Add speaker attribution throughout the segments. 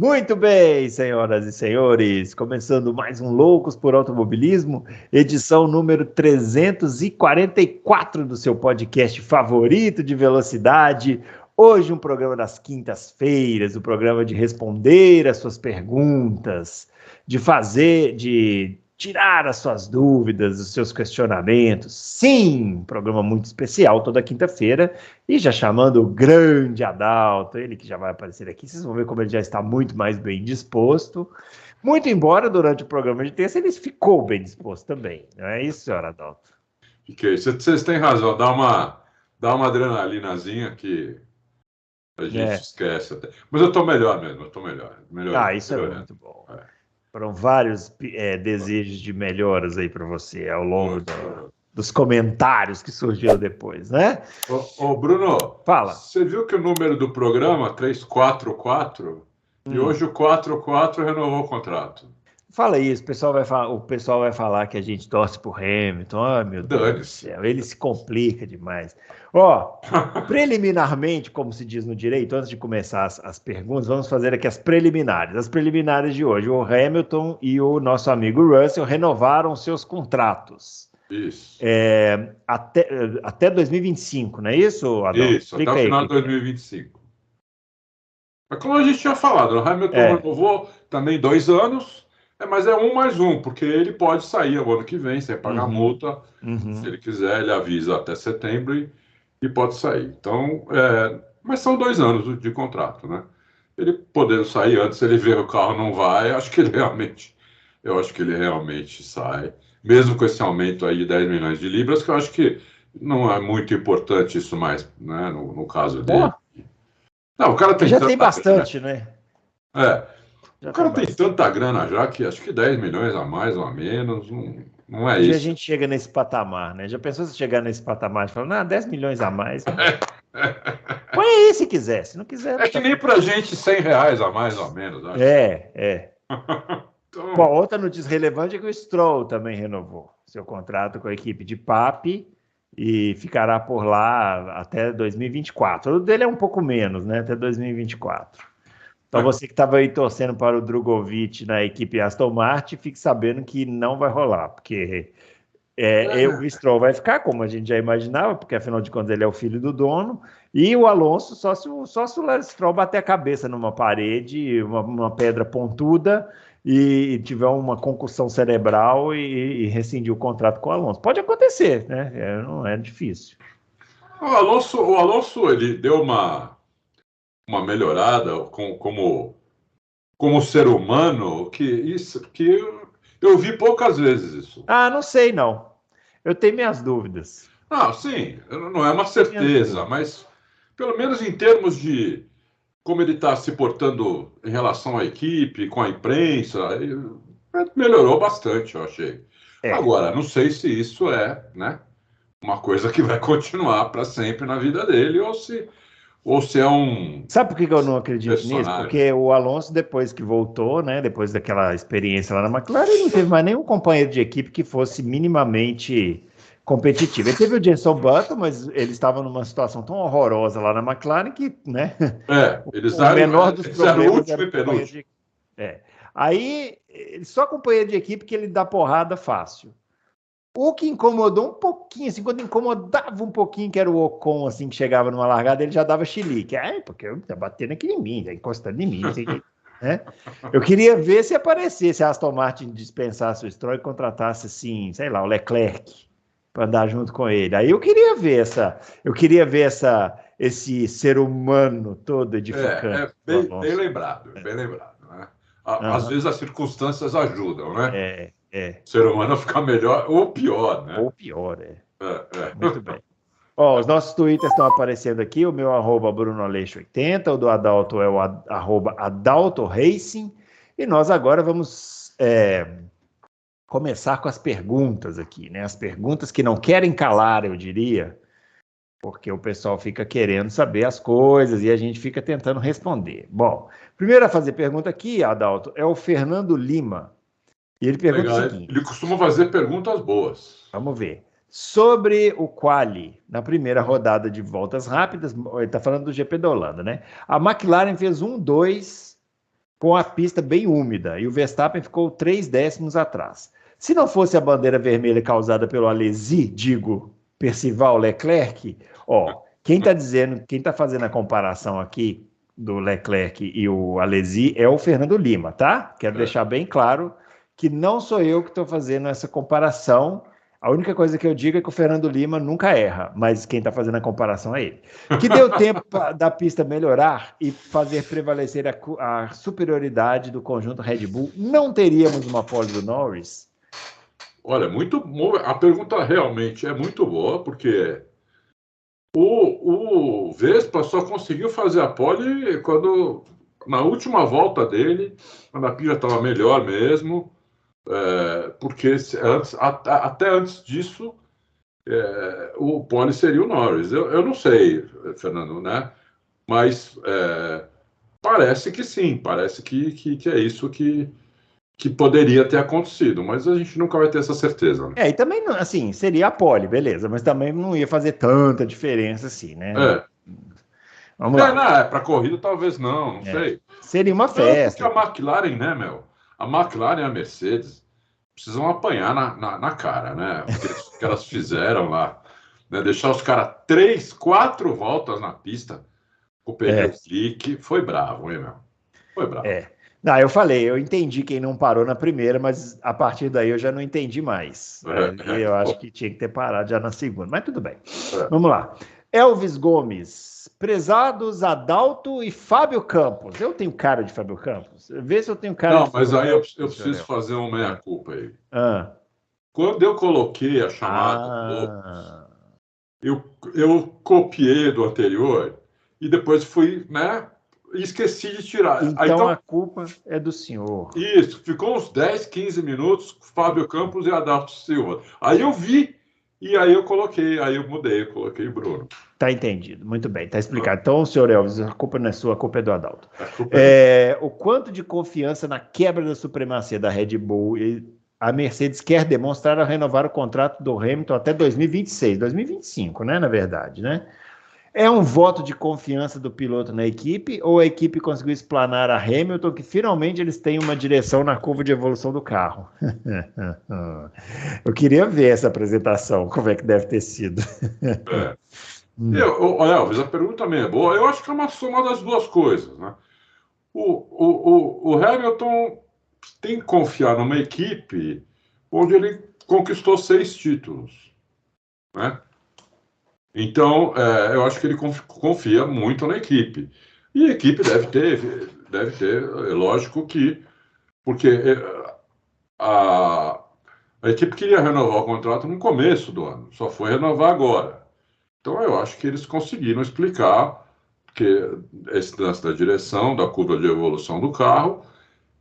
Speaker 1: Muito bem, senhoras e senhores, começando mais um Loucos por Automobilismo, edição número 344 do seu podcast favorito de velocidade. Hoje um programa das quintas-feiras, um programa de responder as suas perguntas, de tirar as suas dúvidas, os seus questionamentos. Sim, um programa muito especial toda quinta-feira. E já chamando o grande Adalto, ele que já vai aparecer aqui, vocês vão ver como ele já está muito mais bem disposto. Muito embora durante o programa de terça ele ficou bem disposto também. Não é isso, senhor Adalto?
Speaker 2: Ok, vocês têm razão, dá uma adrenalinazinha que a gente esquece até. Mas eu estou melhor mesmo, eu estou melhor.
Speaker 1: Isso é muito bom. Foram vários desejos de melhoras aí para você ao longo dos comentários que surgiram depois, né?
Speaker 2: Ô Bruno,
Speaker 1: fala.
Speaker 2: Você viu que o número do programa 344 e hoje o 44 renovou o contrato?
Speaker 1: Fala isso, o pessoal vai falar que a gente torce pro Hamilton. Ai, meu Deus do céu, ele se complica demais. Preliminarmente, como se diz no direito, antes de começar as perguntas, vamos fazer aqui as preliminares. As preliminares de hoje. O Hamilton e o nosso amigo Russell renovaram seus contratos.
Speaker 2: Isso.
Speaker 1: Até 2025, não é isso, Adão?
Speaker 2: Isso, até o final de 2025. Mas como a gente tinha falado, o Hamilton renovou também 2 anos, mas é 1 mais 1, porque ele pode sair o ano que vem, sem pagar multa. Se ele quiser, ele avisa até setembro e pode sair. Então, mas são 2 anos de contrato, né? Ele podendo sair antes, se ele ver o carro não vai, eu acho que ele realmente sai. Mesmo com esse aumento aí de 10 milhões de libras, que eu acho que não é muito importante isso mais, né, no caso dele. Não, o cara tem
Speaker 1: já tem bastante, né?
Speaker 2: O cara tem tanta grana já que acho que 10 milhões a mais ou a menos, não é isso.
Speaker 1: A gente chega nesse patamar, né? Já pensou se chegar nesse patamar e falar, 10 milhões a mais? Põe aí se quiser, se não quiser...
Speaker 2: É que nem pra gente 100 reais a mais ou a menos, acho.
Speaker 1: Então... Bom, outra notícia relevante é que o Stroll também renovou seu contrato com a equipe de Papi e ficará por lá até 2024. O dele é um pouco menos, né? Até 2024. Então você que estava aí torcendo para o Drogovic na equipe Aston Martin, fique sabendo que não vai rolar, porque o Stroll vai ficar, como a gente já imaginava, porque afinal de contas ele é o filho do dono, e o Alonso só se o Stroll bater a cabeça numa parede, uma pedra pontuda, e tiver uma concussão cerebral e rescindir o contrato com o Alonso. Pode acontecer, né? Não é difícil.
Speaker 2: O Alonso ele deu uma melhorada como ser humano que eu vi poucas vezes isso.
Speaker 1: Não sei não. Eu tenho minhas dúvidas.
Speaker 2: Sim, não é uma certeza, mas pelo menos em termos de como ele está se portando em relação à equipe, com a imprensa, melhorou bastante, eu achei. Agora, não sei se isso é, né, uma coisa que vai continuar para sempre na vida dele ou se é um...
Speaker 1: Sabe por que eu não acredito nisso? Porque o Alonso, depois que voltou, né, depois daquela experiência lá na McLaren, ele não teve mais nenhum companheiro de equipe que fosse minimamente competitivo. Ele teve o Jenson Button, mas ele estava numa situação tão horrorosa lá na McLaren que, né?
Speaker 2: Eles
Speaker 1: o menor dos problemas
Speaker 2: era o penúltimo.
Speaker 1: Aí, só companheiro de equipe que ele dá porrada fácil. O que incomodou um pouquinho, assim, quando incomodava um pouquinho, que era o Ocon, assim, que chegava numa largada, ele já dava chilique. Porque tá batendo aqui em mim, tá encostando em mim, né? Eu queria ver se aparecesse a Aston Martin dispensasse o Stroll e contratasse, assim, sei lá, o Leclerc para andar junto com ele. Aí eu queria ver esse ser humano todo edificante.
Speaker 2: Bem lembrado, né? Às vezes as circunstâncias ajudam, né? O ser humano fica melhor ou pior, né?
Speaker 1: Ou pior, Muito bem. Os nossos twitters estão aparecendo aqui, o meu @BrunoAleixo80, o do Adalto é o @AdaltoRacing, e nós agora vamos começar com as perguntas aqui, né? As perguntas que não querem calar, eu diria, porque o pessoal fica querendo saber as coisas e a gente fica tentando responder. Bom, primeiro a fazer pergunta aqui, Adalto, é o Fernando Lima. E ele pergunta o seguinte...
Speaker 2: Ele costuma fazer perguntas boas.
Speaker 1: Vamos ver. Sobre o quali, na primeira rodada de voltas rápidas, ele está falando do GP da Holanda, né? A McLaren fez 1-2 com a pista bem úmida, e o Verstappen ficou 3 décimos atrás. Se não fosse a bandeira vermelha causada pelo Alesi, digo, Percival Leclerc, ó, quem está fazendo a comparação aqui do Leclerc e o Alesi é o Fernando Lima, tá? Quero deixar bem claro que não sou eu que estou fazendo essa comparação. A única coisa que eu digo é que o Fernando Lima nunca erra, mas quem está fazendo a comparação é ele. Que deu tempo da pista melhorar e fazer prevalecer a superioridade do conjunto Red Bull, não teríamos uma pole do Norris?
Speaker 2: Olha, a pergunta realmente é muito boa, porque o Vespa só conseguiu fazer a pole na última volta dele, quando a pista estava melhor mesmo, porque até antes disso, o pole seria o Norris. Eu não sei, Fernando, né? Mas parece que sim, parece que é isso que poderia ter acontecido, mas a gente nunca vai ter essa certeza, né?
Speaker 1: E também, assim, seria a pole, beleza, mas também não ia fazer tanta diferença assim, né? Vamos lá.
Speaker 2: Para corrida talvez não sei.
Speaker 1: Seria uma festa.
Speaker 2: Porque a McLaren, né, meu? A McLaren e a Mercedes precisam apanhar na cara, né? O que elas fizeram lá, né? Deixar os caras 3, 4 voltas na pista com o pneu slick, foi bravo, hein, meu? Foi bravo.
Speaker 1: Não, eu entendi quem não parou na primeira, mas a partir daí eu já não entendi mais. Eu acho que tinha que ter parado já na segunda, mas tudo bem. Vamos lá. Elvis Gomes, prezados Adalto e Fábio Campos. Eu tenho cara de Fábio Campos? Vê se eu tenho cara de Fábio
Speaker 2: Campos. Não, mas aí
Speaker 1: eu
Speaker 2: preciso fazer uma meia-culpa aí.
Speaker 1: Ah.
Speaker 2: Quando eu coloquei a chamada, eu copiei do anterior e depois fui, né? E esqueci de tirar.
Speaker 1: Então a culpa é do senhor.
Speaker 2: Isso, ficou uns 10, 15 minutos, Fábio Campos e Adalto Silva. Aí eu vi, e aí eu coloquei, aí eu mudei, eu coloquei Bruno.
Speaker 1: Tá entendido, muito bem, tá explicado. Então, senhor Elvis, a culpa não é sua, a culpa é do Adalto. O quanto de confiança na quebra da supremacia da Red Bull a Mercedes quer demonstrar ao renovar o contrato do Hamilton até 2026, 2025, né, na verdade, né? É um voto de confiança do piloto na equipe ou a equipe conseguiu explanar a Hamilton que finalmente eles têm uma direção na curva de evolução do carro? Eu queria ver essa apresentação, como é que deve ter sido.
Speaker 2: Elvis, a pergunta também é boa. Eu acho que é uma soma das duas coisas, né? O Hamilton tem que confiar numa equipe onde ele conquistou 6 títulos, né? Então, eu acho que ele confia muito na equipe. E a equipe deve ter, é lógico que, porque a equipe queria renovar o contrato no começo do ano, só foi renovar agora. Então, eu acho que eles conseguiram explicar que esse lance da direção, da curva de evolução do carro,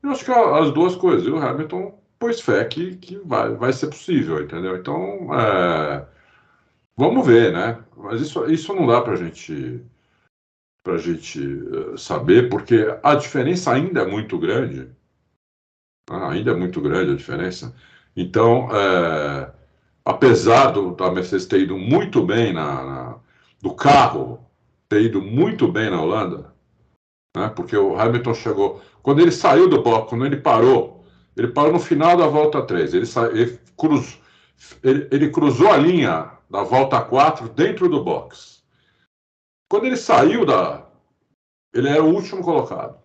Speaker 2: eu acho que as duas coisas. E o Hamilton pôs fé que vai ser possível, entendeu? Então, vamos ver, né? Mas isso não dá para a gente saber, porque a diferença ainda é muito grande. Ainda é muito grande a diferença. Então, apesar da Mercedes ter ido muito bem do carro, ter ido muito bem na Holanda, né? Porque o Hamilton chegou... Quando ele saiu do box, quando ele parou no final da volta 3. Ele cruzou a linha da volta 4 dentro do box. Quando ele saiu ele era o último colocado,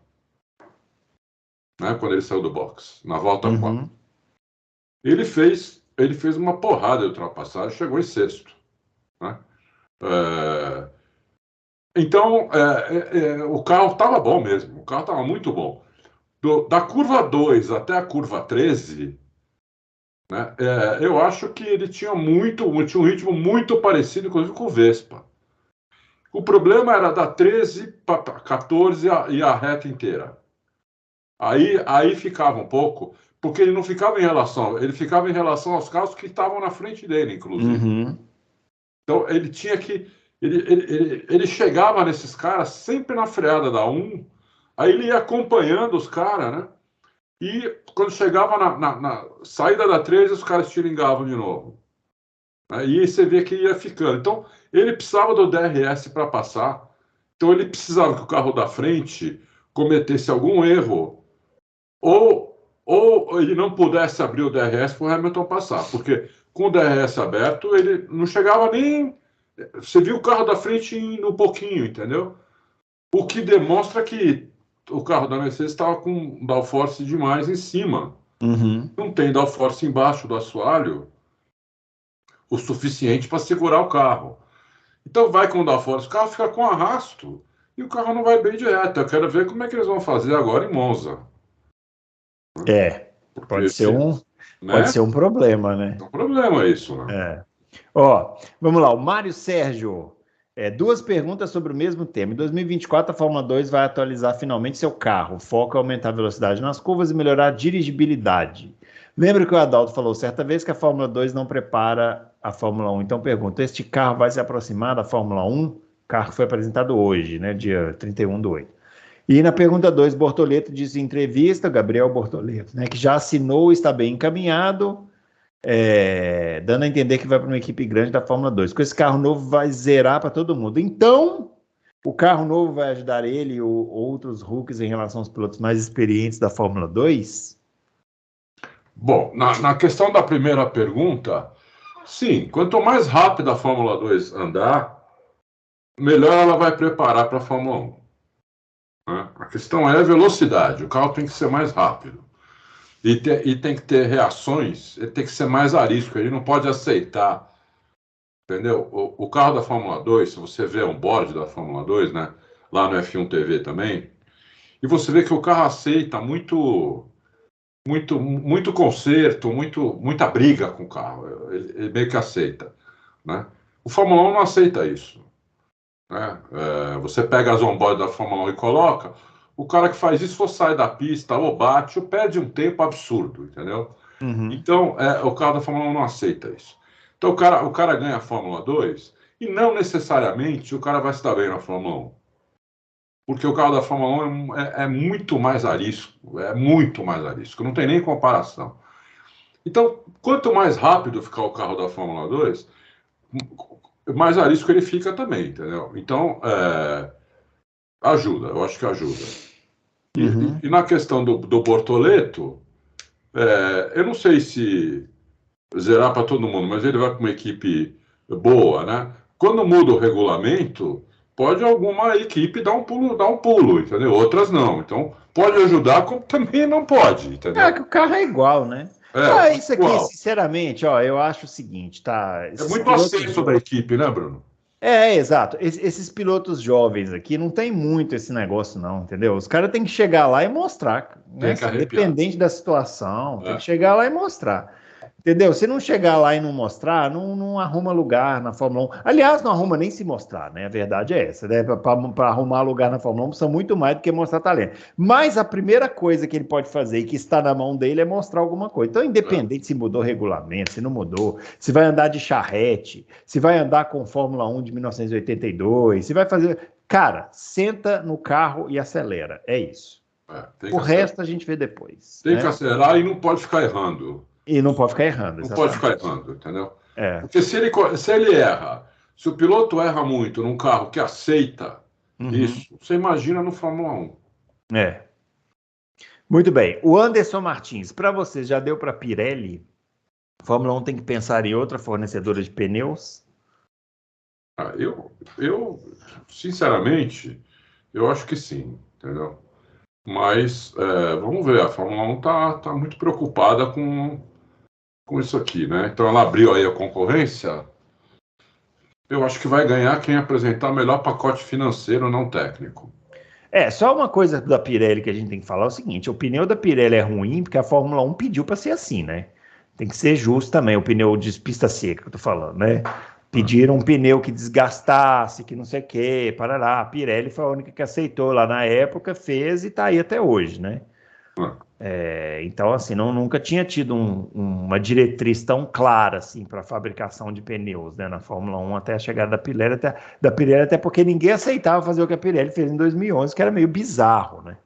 Speaker 2: né? Quando ele saiu do box, na volta 4. Ele fez uma porrada de ultrapassagem, chegou em sexto, né? Então, o carro estava bom mesmo, o carro estava muito bom. Da curva 2 até a curva 13, né, eu acho que ele tinha um ritmo muito parecido, inclusive, com o Vespa. O problema era da 13 para 14 e a reta inteira. Aí ficava um pouco, porque ele não ficava ele ficava em relação aos carros que estavam na frente dele, inclusive. Então, ele tinha que... Ele chegava nesses caras sempre na freada da 1, aí ele ia acompanhando os caras, né? E quando chegava na saída da 13, os caras tiringavam de novo. Aí você vê que ia ficando. Então, ele precisava do DRS para passar. Então, ele precisava que o carro da frente cometesse algum erro ou ele não pudesse abrir o DRS para o Hamilton passar, porque com o DRS aberto ele não chegava nem... Você viu o carro da frente indo um pouquinho, entendeu? O que demonstra que o carro da Mercedes estava com downforce demais em cima. Não tem downforce embaixo do assoalho o suficiente para segurar o carro. Então vai com o downforce, o carro fica com arrasto e o carro não vai bem direto. Eu quero ver como é que eles vão fazer agora em Monza.
Speaker 1: Pode ser um problema, né?
Speaker 2: É um problema isso, né?
Speaker 1: Ó, vamos lá, o Mário Sérgio. Duas perguntas sobre o mesmo tema. Em 2024, a Fórmula 2 vai atualizar finalmente seu carro. O foco é aumentar a velocidade nas curvas e melhorar a dirigibilidade. Lembra que o Adalto falou certa vez que a Fórmula 2 não prepara a Fórmula 1. Então, pergunto, este carro vai se aproximar da Fórmula 1? O carro foi apresentado hoje, né, dia 31/8. E na pergunta 2, Bortoleto disse em entrevista, Gabriel Bortoleto, né, que já assinou e está bem encaminhado, dando a entender que vai para uma equipe grande da Fórmula 2. Com esse carro novo vai zerar para todo mundo. Então, o carro novo vai ajudar ele ou outros rookies em relação aos pilotos mais experientes da Fórmula 2?
Speaker 2: Bom, na questão da primeira pergunta, sim, quanto mais rápido a Fórmula 2 andar, melhor ela vai preparar para a Fórmula 1. Né? A questão é a velocidade, o carro tem que ser mais rápido. E tem que ter reações, ele tem que ser mais arisco, ele não pode aceitar, entendeu? O carro da Fórmula 2, se você vê um board da Fórmula 2, né, lá no F1 TV também, e você vê que o carro aceita muito conserto, muita briga com o carro, ele meio que aceita, né? O Fórmula 1 não aceita isso, né? Você pega as on-board da Fórmula 1 e coloca, o cara que faz isso ou sai da pista, ou bate, ou perde um tempo absurdo, entendeu? Então, o carro da Fórmula 1 não aceita isso. Então, o cara ganha a Fórmula 2 e não necessariamente o cara vai se dar bem na Fórmula 1. Porque o carro da Fórmula 1 é muito mais arisco, não tem nem comparação. Então, quanto mais rápido ficar o carro da Fórmula 2, mais arisco ele fica também, entendeu? Então, ajuda, eu acho que ajuda. E na questão do Bortoleto, eu não sei se zerar para todo mundo, mas ele vai para uma equipe boa, né? Quando muda o regulamento, pode alguma equipe dar um pulo, entendeu? Outras não. Então, pode ajudar, como também não pode, entendeu?
Speaker 1: Que o carro é igual, né? Isso aqui, igual. Sinceramente, eu acho o seguinte, tá?
Speaker 2: É muito acesso da equipe, né, Bruno?
Speaker 1: Exato. Esses pilotos jovens aqui não tem muito esse negócio, não, entendeu? Os caras têm que chegar lá e mostrar, né? Independente da situação, tem que chegar lá e mostrar. Entendeu? Se não chegar lá e não mostrar, não arruma lugar na Fórmula 1. Aliás, não arruma nem se mostrar, né? A verdade é essa, né? Para arrumar lugar na Fórmula 1 precisa muito mais do que mostrar talento. Mas a primeira coisa que ele pode fazer e que está na mão dele é mostrar alguma coisa. Então, independente se mudou o regulamento, se não mudou, se vai andar de charrete, se vai andar com Fórmula 1 de 1982, se vai fazer... Cara, senta no carro e acelera. É isso. O resto a gente vê depois.
Speaker 2: Tem que acelerar e não pode ficar errando.
Speaker 1: E não pode ficar errando.
Speaker 2: Não pode ficar errando, entendeu? Porque se ele erra, se o piloto erra muito num carro que aceita isso, você imagina no Fórmula 1.
Speaker 1: Muito bem. O Anderson Martins, para você, já deu para Pirelli? A Fórmula 1 tem que pensar em outra fornecedora de pneus?
Speaker 2: Eu sinceramente, eu acho que sim, entendeu? Mas vamos ver, a Fórmula 1 tá muito preocupada com isso aqui, né? Então ela abriu aí a concorrência. Eu acho que vai ganhar quem apresentar o melhor pacote financeiro, não técnico.
Speaker 1: Só uma coisa da Pirelli que a gente tem que falar é o seguinte: o pneu da Pirelli é ruim porque a Fórmula 1 pediu para ser assim, né? Tem que ser justo também, o pneu de pista seca que eu tô falando, né? Pediram um pneu que desgastasse, que não sei o quê, parará. A Pirelli foi a única que aceitou lá na época, fez e tá aí até hoje, né? Então, assim, nunca tinha tido uma diretriz tão clara assim, para a fabricação de pneus, né, na Fórmula 1 até a chegada da Pirelli, até porque ninguém aceitava fazer o que a Pirelli fez em 2011, que era meio bizarro, né?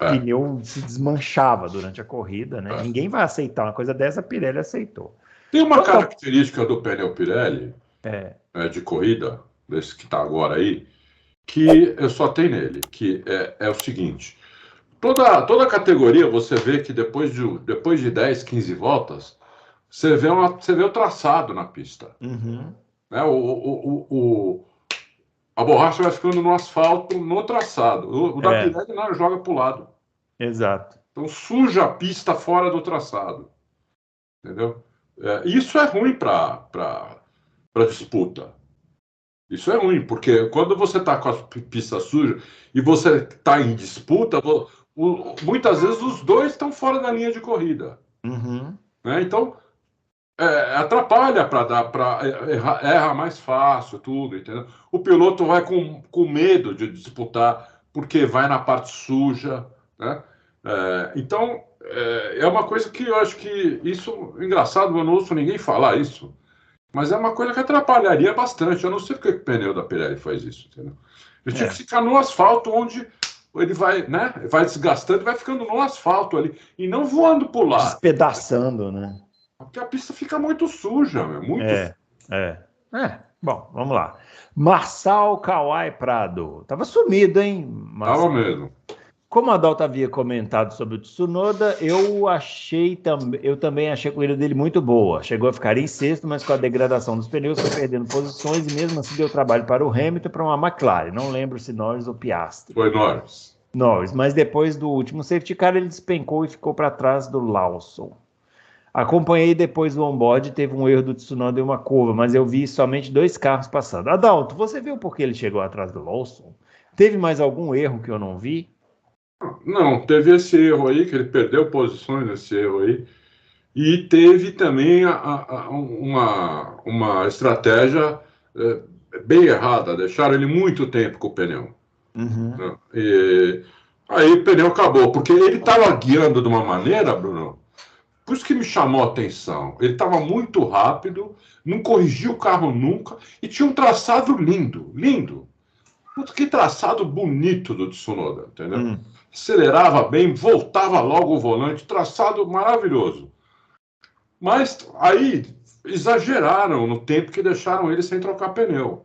Speaker 1: O pneu se desmanchava durante a corrida, né? Ninguém vai aceitar uma coisa dessa, a Pirelli aceitou.
Speaker 2: Tem uma característica do pneu Pirelli, de corrida, desse que está agora aí, que eu só tenho nele, que é o seguinte: toda categoria você vê que depois de 10, 15 voltas, você vê o traçado na pista.
Speaker 1: Uhum.
Speaker 2: Né? A borracha vai ficando no asfalto, no traçado. O da Pirelli não, joga para o lado.
Speaker 1: Exato.
Speaker 2: Então suja a pista fora do traçado. Entendeu? Isso é ruim para disputa. Isso é ruim, porque quando você está com a pista suja e você está em disputa, muitas vezes os dois estão fora da linha de corrida.
Speaker 1: Uhum.
Speaker 2: Né? Então, atrapalha para erra mais fácil, tudo, entendeu? O piloto vai com medo de disputar, porque vai na parte suja, né? Então, é uma coisa que eu acho que isso, engraçado, eu não ouço ninguém falar isso, mas é uma coisa que atrapalharia bastante. Eu não sei porque o pneu da Pirelli faz isso, entendeu? Ele tinha que ficar no asfalto, onde ele vai, né? Vai desgastando, vai ficando no asfalto ali, e não voando por lá.
Speaker 1: Despedaçando, né?
Speaker 2: Porque a pista fica muito suja, muito suja.
Speaker 1: Bom, vamos lá. Marçal Kawai Prado. Tava sumido, hein, Marçal?
Speaker 2: Tava mesmo.
Speaker 1: Como a Adalto havia comentado sobre o Tsunoda, eu também achei a corrida dele muito boa. Chegou a ficar em sexto, mas com a degradação dos pneus foi perdendo posições e mesmo assim deu trabalho para o Hamilton e para uma McLaren. Não lembro se Norris ou Piastri.
Speaker 2: Foi Norris.
Speaker 1: Norris, mas depois do último safety car ele despencou e ficou para trás do Lawson. Acompanhei depois do onboard, teve um erro do Tsunoda em uma curva, mas eu vi somente 2 carros passando. Adalto, você viu por que ele chegou atrás do Lawson? Teve mais algum erro que eu não vi?
Speaker 2: Não, teve esse erro aí, que ele perdeu posições nesse erro aí. E teve também uma estratégia bem errada, deixaram ele muito tempo com o pneu.
Speaker 1: Uhum.
Speaker 2: Né? E aí o pneu acabou, porque ele estava guiando de uma maneira, Bruno, por isso que me chamou a atenção. Ele estava muito rápido, não corrigiu o carro nunca, e tinha um traçado lindo, lindo. Putz, que traçado bonito do Tsunoda, entendeu? Acelerava bem, voltava logo o volante, traçado maravilhoso. Mas aí exageraram no tempo que deixaram ele sem trocar pneu.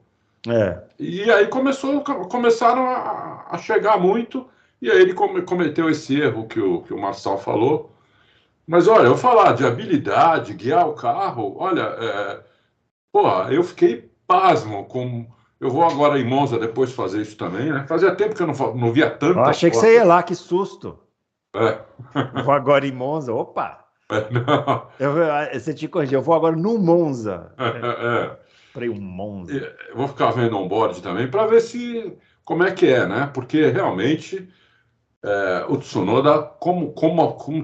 Speaker 2: E aí começaram a chegar muito, e aí ele cometeu esse erro que o Marçal falou. Mas olha, eu vou falar de habilidade, guiar o carro, olha, eu fiquei pasmo com. Eu vou agora em Monza depois fazer isso também, né? Fazia tempo que eu não via tanta.
Speaker 1: Eu achei que você ia lá, que susto.
Speaker 2: Eu
Speaker 1: vou agora em Monza, opa!
Speaker 2: Não.
Speaker 1: Você te corrigiu, eu vou agora no Monza. Para um Monza.
Speaker 2: Eu vou ficar vendo on-board também para ver como é que é, né? Porque realmente o Tsunoda, como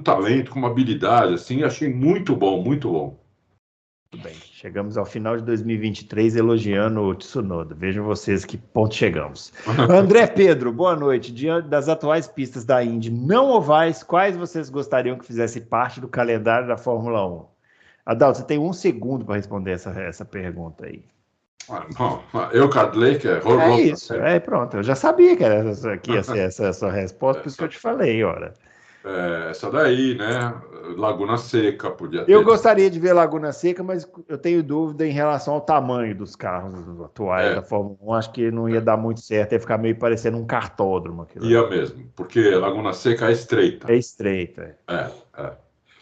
Speaker 2: talento, como habilidade, assim, achei muito bom, muito bom.
Speaker 1: Muito bem, chegamos ao final de 2023 elogiando o Tsunoda. Vejam vocês que ponto chegamos. André Pedro, boa noite. Diante das atuais pistas da Indy não ovais, quais vocês gostariam que fizesse parte do calendário da Fórmula 1? Adalto, você tem 1 segundo para responder essa pergunta aí.
Speaker 2: Kart Lake
Speaker 1: é isso, pronto. Eu já sabia que ia ser essa a sua resposta, por isso que eu te falei, ora.
Speaker 2: Essa daí, né? Laguna Seca podia ter.
Speaker 1: Eu gostaria de ver Laguna Seca, mas eu tenho dúvida em relação ao tamanho dos carros atuais da Fórmula 1. Acho que não ia dar muito certo, ia ficar meio parecendo um kartódromo.
Speaker 2: Ia mesmo, porque Laguna Seca é estreita.
Speaker 1: É estreita.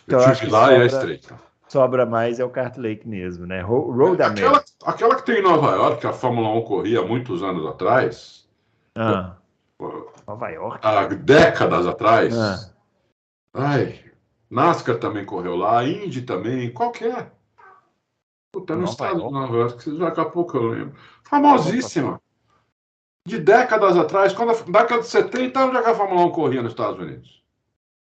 Speaker 2: Eu tive lá e é estreita.
Speaker 1: Sobra mais o Kart Lake mesmo, né? Road America.
Speaker 2: Aquela que tem em Nova York, que a Fórmula 1 corria há muitos anos atrás.
Speaker 1: Nova York?
Speaker 2: Há décadas atrás. NASCAR também correu lá, Indy também, qual que é? Puta, no estado de Nova York, daqui a pouco eu lembro. Famosíssima. De décadas atrás, na década de 70, onde é que a Fórmula 1 corria nos Estados Unidos?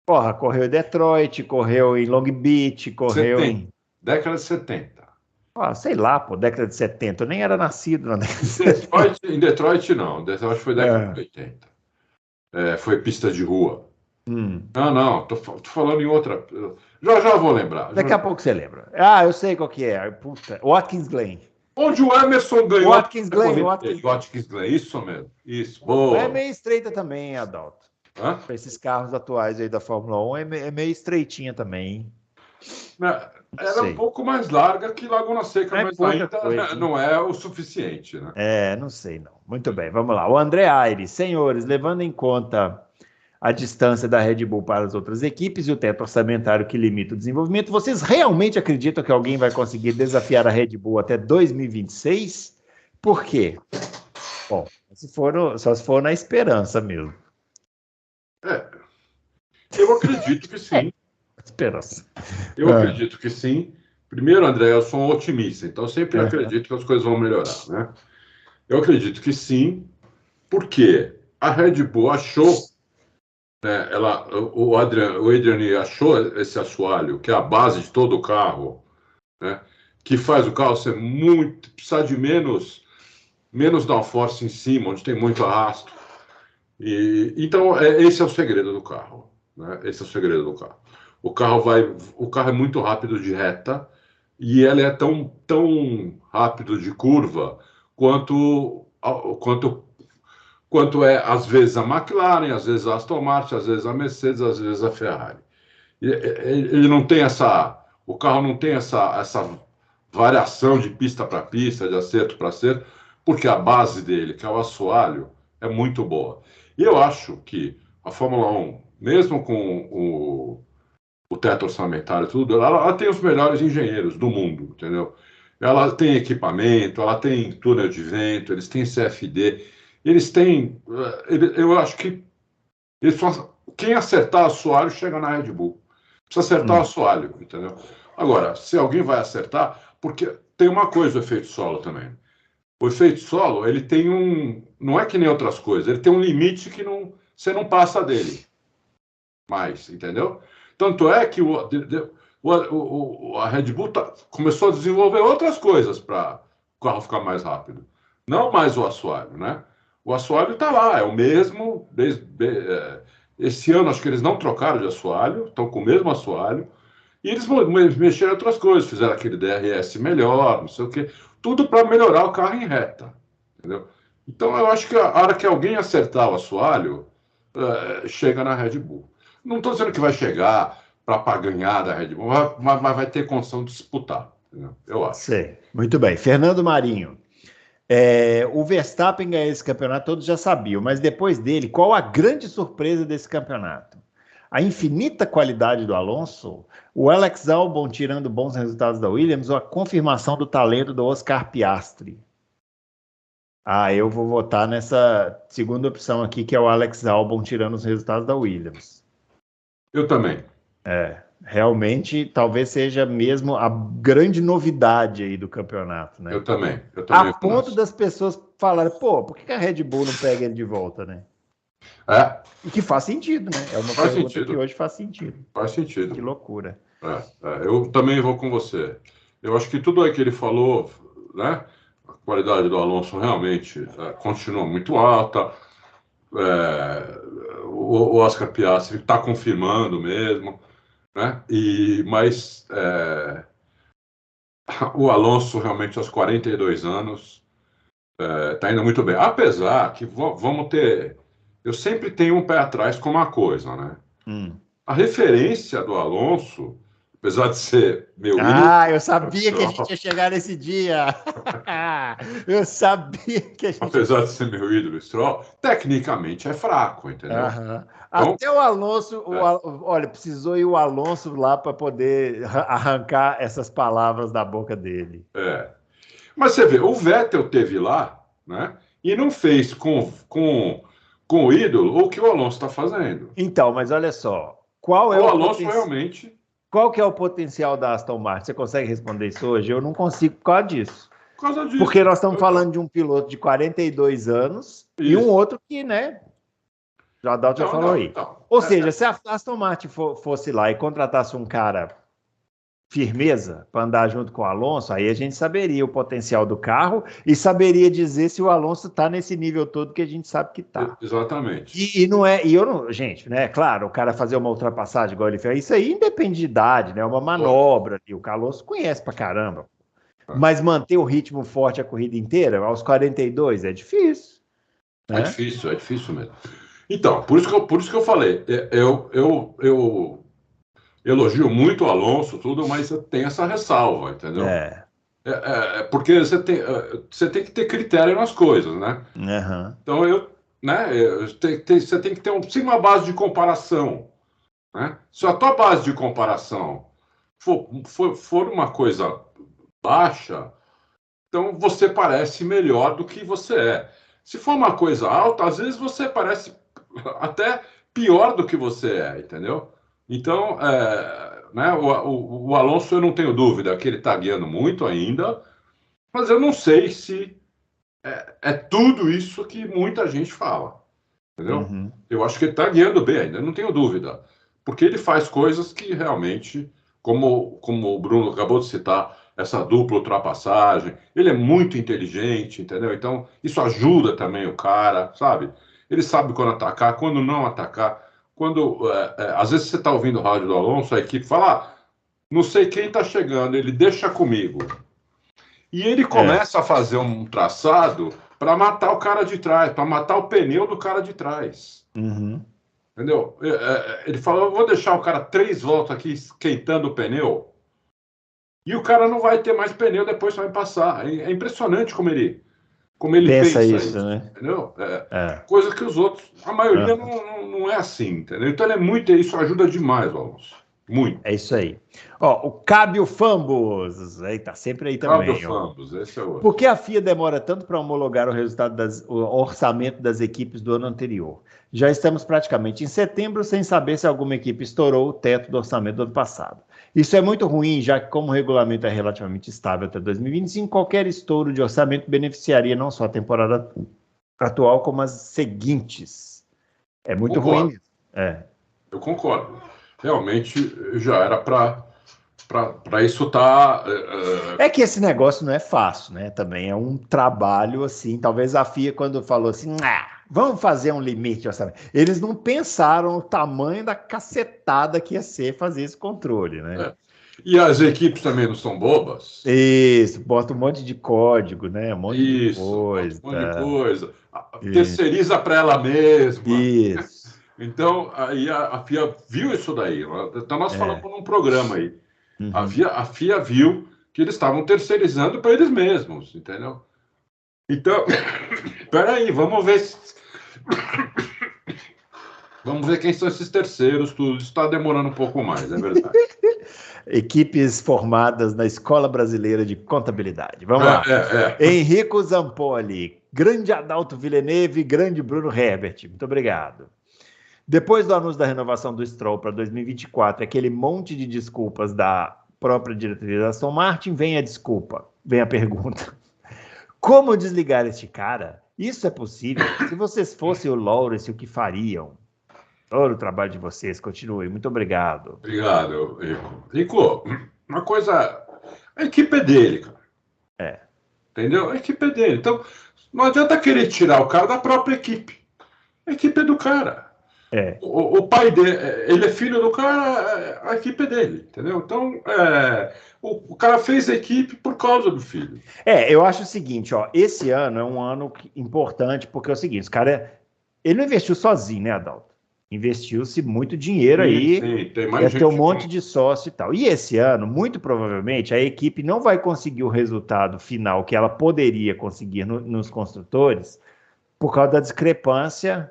Speaker 1: Porra, correu em Detroit, correu em Long Beach, correu em...
Speaker 2: Década de 70.
Speaker 1: Sei lá, década de 70. Eu nem era nascido na década de 70.
Speaker 2: Em Detroit, não. Detroit foi década de 80. Foi pista de rua. Não, tô falando em outra. Já vou lembrar.
Speaker 1: Daqui a pouco você lembra. Eu sei qual que é. Puta, Watkins Glen.
Speaker 2: Onde o Emerson ganhou.
Speaker 1: Watkins Glen,
Speaker 2: isso mesmo. Isso, boa.
Speaker 1: É meio estreita também, Adalto. Para esses carros atuais aí da Fórmula 1, é meio estreitinha também.
Speaker 2: Era um pouco mais larga que Laguna Seca, mas ainda não é o suficiente, né?
Speaker 1: Não sei não. Muito bem, vamos lá. O André Aires, senhores, levando em conta a distância da Red Bull para as outras equipes e o teto orçamentário que limita o desenvolvimento. Vocês realmente acreditam que alguém vai conseguir desafiar a Red Bull até 2026? Por quê? Bom, só se for na esperança mesmo.
Speaker 2: Eu acredito que sim.
Speaker 1: Esperança.
Speaker 2: Eu acredito que sim. Primeiro, André, eu sou um otimista, então eu sempre acredito que as coisas vão melhorar, né? Eu acredito que sim, porque a Red Bull achou, né, o Adrian achou esse assoalho, que é a base de todo o carro, né, que faz o carro ser precisar de menos downforce em cima, onde tem muito arrasto. Então, esse é o segredo do carro, né? Esse é o segredo do carro. O carro é muito rápido de reta e ele é tão rápido de curva quanto é, às vezes, a McLaren, às vezes a Aston Martin, às vezes a Mercedes, às vezes a Ferrari. Ele não tem o carro não tem essa variação de pista para pista, de acerto para acerto, porque a base dele, que é o assoalho, é muito boa. E eu acho que a Fórmula 1, mesmo com o teto orçamentário e tudo, ela tem os melhores engenheiros do mundo, entendeu? Ela tem equipamento, ela tem túnel de vento, eles têm CFD, eles têm... Eu acho que quem acertar o assoalho chega na Red Bull. Precisa acertar o assoalho, entendeu? Agora, se alguém vai acertar... Porque tem uma coisa, o efeito solo também. O efeito solo, ele tem não é que nem outras coisas, ele tem um limite que você não passa dele mais, entendeu? Tanto é que a Red Bull começou a desenvolver outras coisas para o carro ficar mais rápido. Não mais o assoalho, né? O assoalho está lá, é o mesmo. Esse ano, acho que eles não trocaram de assoalho, estão com o mesmo assoalho. E eles mexeram em outras coisas, fizeram aquele DRS melhor, não sei o quê. Tudo para melhorar o carro em reta, entendeu? Então, eu acho que a hora que alguém acertar o assoalho, chega na Red Bull. Não estou dizendo que vai chegar para ganhar da Red Bull, mas vai ter condição de disputar, entendeu? Eu acho.
Speaker 1: Sim, muito bem. Fernando Marinho. O Verstappen ganhou esse campeonato, todos já sabiam, mas depois dele, qual a grande surpresa desse campeonato? A infinita qualidade do Alonso, o Alex Albon tirando bons resultados da Williams ou a confirmação do talento do Oscar Piastri? Eu vou votar nessa segunda opção aqui, que é o Alex Albon tirando os resultados da Williams.
Speaker 2: Eu também.
Speaker 1: Realmente, talvez seja mesmo a grande novidade aí do campeonato, né?
Speaker 2: Eu também.
Speaker 1: A ponto das pessoas falarem, por que a Red Bull não pega ele de volta, né? E que faz sentido, né? É uma pergunta que hoje faz sentido.
Speaker 2: Faz sentido.
Speaker 1: Que loucura.
Speaker 2: Eu também vou com você. Eu acho que tudo aí que ele falou, né? A qualidade do Alonso realmente continua muito alta. O Oscar Piastri está confirmando mesmo, né? Mas o Alonso realmente aos 42 anos está indo muito bem. Apesar que vamos ter... Eu sempre tenho um pé atrás com uma coisa, né? A referência do Alonso, apesar de ser meu ídolo...
Speaker 1: eu sabia que a gente ia chegar nesse dia! Eu sabia que a gente...
Speaker 2: Apesar de ser meu ídolo, Stroll, tecnicamente é fraco, entendeu?
Speaker 1: Então, até o Alonso... Olha, precisou ir o Alonso lá para poder arrancar essas palavras da boca dele.
Speaker 2: Mas você vê, o Vettel teve lá, né? E não fez com o ídolo o que o Alonso está fazendo.
Speaker 1: Então, mas olha só, qual é
Speaker 2: o Alonso realmente...
Speaker 1: Qual que é o potencial da Aston Martin? Você consegue responder isso hoje? Eu não consigo por causa disso.
Speaker 2: Por causa disso.
Speaker 1: Porque nós estamos falando de um piloto de 42 anos e um outro que, né? O Adalto já falou aí. Ou seja, se a Aston Martin fosse lá e contratasse um cara firmeza para andar junto com o Alonso, aí a gente saberia o potencial do carro e saberia dizer se o Alonso está nesse nível todo que a gente sabe que está.
Speaker 2: Exatamente.
Speaker 1: E não é, e eu não, gente, né? Claro, o cara fazer uma ultrapassagem igual ele fez, isso aí independe de idade, né? Uma manobra, e o Alonso conhece pra caramba. Mas manter o ritmo forte a corrida inteira, aos 42, é difícil. Né?
Speaker 2: É difícil mesmo. Então, por isso que eu falei, eu elogio muito o Alonso, tudo, mas tem essa ressalva, entendeu? Porque você tem que ter critério nas coisas, né?
Speaker 1: Uhum.
Speaker 2: Então, né? Você tem que ter sim, uma base de comparação. Né? Se a tua base de comparação for uma coisa baixa, então você parece melhor do que você é. Se for uma coisa alta, às vezes você parece até pior do que você é, entendeu? Então, né, o Alonso, eu não tenho dúvida que ele está guiando muito ainda, mas eu não sei se é tudo isso que muita gente fala, entendeu?
Speaker 1: Uhum.
Speaker 2: Eu acho que ele está guiando bem ainda, não tenho dúvida, porque ele faz coisas que realmente, como o Bruno acabou de citar, essa dupla ultrapassagem, ele é muito inteligente, entendeu? Então, isso ajuda também o cara, sabe? Ele sabe quando atacar, quando não atacar. Quando, às vezes você está ouvindo o rádio do Alonso, a equipe fala, não sei quem está chegando, ele deixa comigo. E ele começa a fazer um traçado para matar o cara de trás, para matar o pneu do cara de trás.
Speaker 1: Uhum.
Speaker 2: Entendeu? Ele falou, eu vou deixar o cara 3 voltas aqui esquentando o pneu e o cara não vai ter mais pneu depois vai passar. É impressionante como ele pensa
Speaker 1: isso,
Speaker 2: isso,
Speaker 1: né?
Speaker 2: entendeu? Coisa que os outros, a maioria não é assim, entendeu? Então isso ajuda demais, Alonso. Muito.
Speaker 1: É isso aí. Ó, o Cábio Fambos, aí tá sempre aí
Speaker 2: Cláudio
Speaker 1: também.
Speaker 2: Fambos, esse é outro.
Speaker 1: Por que a FIA demora tanto para homologar o orçamento das equipes do ano anterior? Já estamos praticamente em setembro sem saber se alguma equipe estourou o teto do orçamento do ano passado. Isso é muito ruim, já que como o regulamento é relativamente estável até 2025, qualquer estouro de orçamento beneficiaria não só a temporada atual, como as seguintes. É muito ruim.
Speaker 2: Eu concordo. Realmente já era para isso estar.
Speaker 1: É que esse negócio não é fácil, né? Também é um trabalho assim. Talvez a FIA, quando falou assim, vamos fazer um limite de orçamento, eles não pensaram o tamanho da cacetada que ia ser fazer esse controle, né?
Speaker 2: E as equipes também não são bobas.
Speaker 1: Isso, bota um monte de código, né? Um monte de coisa.
Speaker 2: Um monte de coisa. Terceiriza para ela mesma.
Speaker 1: Isso.
Speaker 2: Então, aí a FIA viu isso daí. Então, nós falamos num programa aí.
Speaker 1: Uhum.
Speaker 2: A FIA viu que eles estavam terceirizando para eles mesmos, entendeu? Então, peraí, vamos ver vamos ver quem são esses terceiros, tudo. Isso está demorando um pouco mais, é verdade.
Speaker 1: Equipes formadas na Escola Brasileira de Contabilidade. Vamos lá. Henrico Zampoli, grande Adalto Villeneuve, grande Bruno Herbert. Muito obrigado. Depois do anúncio da renovação do Stroll para 2024, aquele monte de desculpas da própria diretoria da Aston Martin, vem a pergunta. Como desligar este cara? Isso é possível? Se vocês fossem o Lawrence, o que fariam? Adoro o trabalho de vocês, continue. Muito obrigado.
Speaker 2: Obrigado, Rico. Rico, uma coisa, a equipe é dele, cara. Entendeu? A equipe é dele. Então, não adianta querer tirar o cara da própria equipe. A equipe é do cara. O pai dele, ele é filho do cara, a equipe é dele, entendeu? Então, o cara fez a equipe por causa do filho.
Speaker 1: Eu acho o seguinte, ó, esse ano é um ano importante, porque é o seguinte, o cara, ele não investiu sozinho, né, Adalto? Investiu-se muito dinheiro aí,
Speaker 2: tem mais gente
Speaker 1: ter um monte de sócio e tal. E esse ano, muito provavelmente, a equipe não vai conseguir o resultado final que ela poderia conseguir nos construtores por causa da discrepância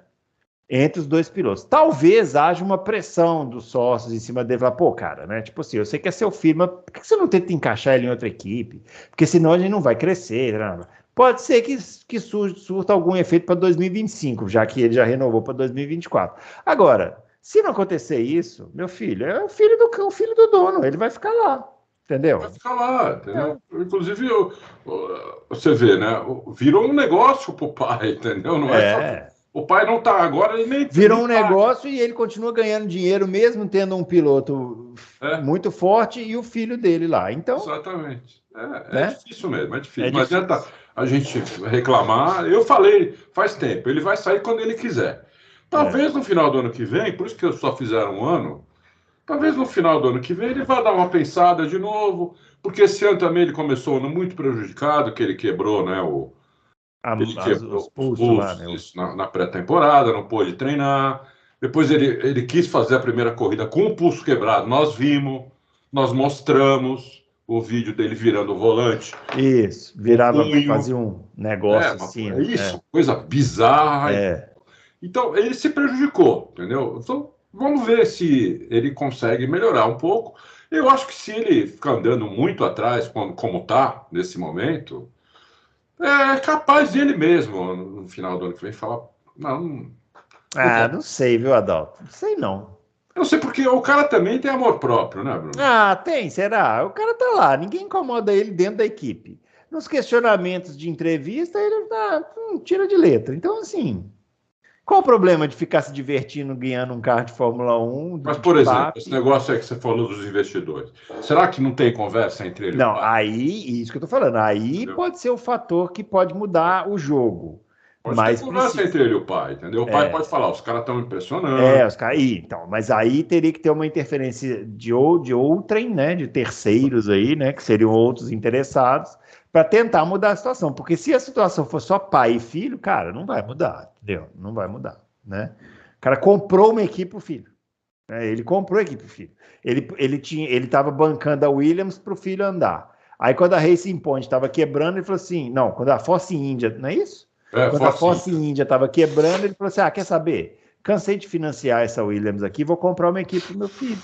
Speaker 1: entre os dois pilotos. Talvez haja uma pressão dos sócios em cima dele, falar, pô, cara, né? Tipo assim, eu sei que é seu filho, mas por que você não tenta encaixar ele em outra equipe? Porque senão a gente não vai crescer. Né? Pode ser que surta algum efeito para 2025, já que ele já renovou para 2024. Agora, se não acontecer isso, meu filho, é o filho do dono, ele vai ficar lá. Entendeu?
Speaker 2: Vai ficar lá, entendeu? Inclusive, você vê, né? Virou um negócio pro pai, entendeu? Não é só... O pai não está agora, ele nem...
Speaker 1: Virou um negócio e ele continua ganhando dinheiro, mesmo tendo um piloto muito forte e o filho dele lá. Então,
Speaker 2: exatamente. É difícil mesmo, é difícil.
Speaker 1: Não
Speaker 2: adianta a gente reclamar. Eu falei faz tempo, ele vai sair quando ele quiser. Talvez no final do ano que vem, por isso que eu só fizeram um ano, talvez no final do ano que vem ele vá dar uma pensada de novo, porque esse ano também ele começou um ano muito prejudicado, que ele quebrou, né, ele quebrou os pulsos na pré-temporada, não pôde treinar. Depois ele quis fazer a primeira corrida com o pulso quebrado. Nós vimos, nós mostramos o vídeo dele virando o volante.
Speaker 1: Isso, virava, fazia um negócio assim.
Speaker 2: Coisa bizarra. Então, ele se prejudicou, entendeu? Então, vamos ver se ele consegue melhorar um pouco. Eu acho que se ele ficar andando muito atrás, como está nesse momento, é capaz de ele mesmo, no final do ano que vem, falar: não,
Speaker 1: Não sei, viu, Adalto? Não sei, não.
Speaker 2: eu não sei, porque o cara também tem amor próprio, né, Bruno?
Speaker 1: Tem, será? O cara tá lá, ninguém incomoda ele dentro da equipe. Nos questionamentos de entrevista, ele tira de letra. Então, assim, qual o problema de ficar se divertindo ganhando um carro de Fórmula 1?
Speaker 2: Mas, por exemplo, esse negócio aí que você falou dos investidores, será que não tem conversa entre ele e o pai?
Speaker 1: Aí, isso que eu tô falando, aí entendeu? Pode ser o fator que pode mudar o jogo.
Speaker 2: Pode ter conversa entre ele e o pai, entendeu? O pai pode falar: os caras estão impressionando.
Speaker 1: Os caras. Então, mas aí teria que ter uma interferência de outrem, né? De terceiros aí, né? Que seriam outros interessados, para tentar mudar a situação. Porque se a situação for só pai e filho, cara, não vai mudar, entendeu? Não vai mudar, né? O cara comprou uma equipe pro filho. Ele comprou a equipe pro filho. Ele estava bancando a Williams para o filho andar. Aí, quando a Racing Point estava quebrando, ele falou assim: não, quando a Force India, não é isso? Quando a Force India estava quebrando, ele falou assim: quer saber? Cansei de financiar essa Williams aqui, vou comprar uma equipe pro meu filho.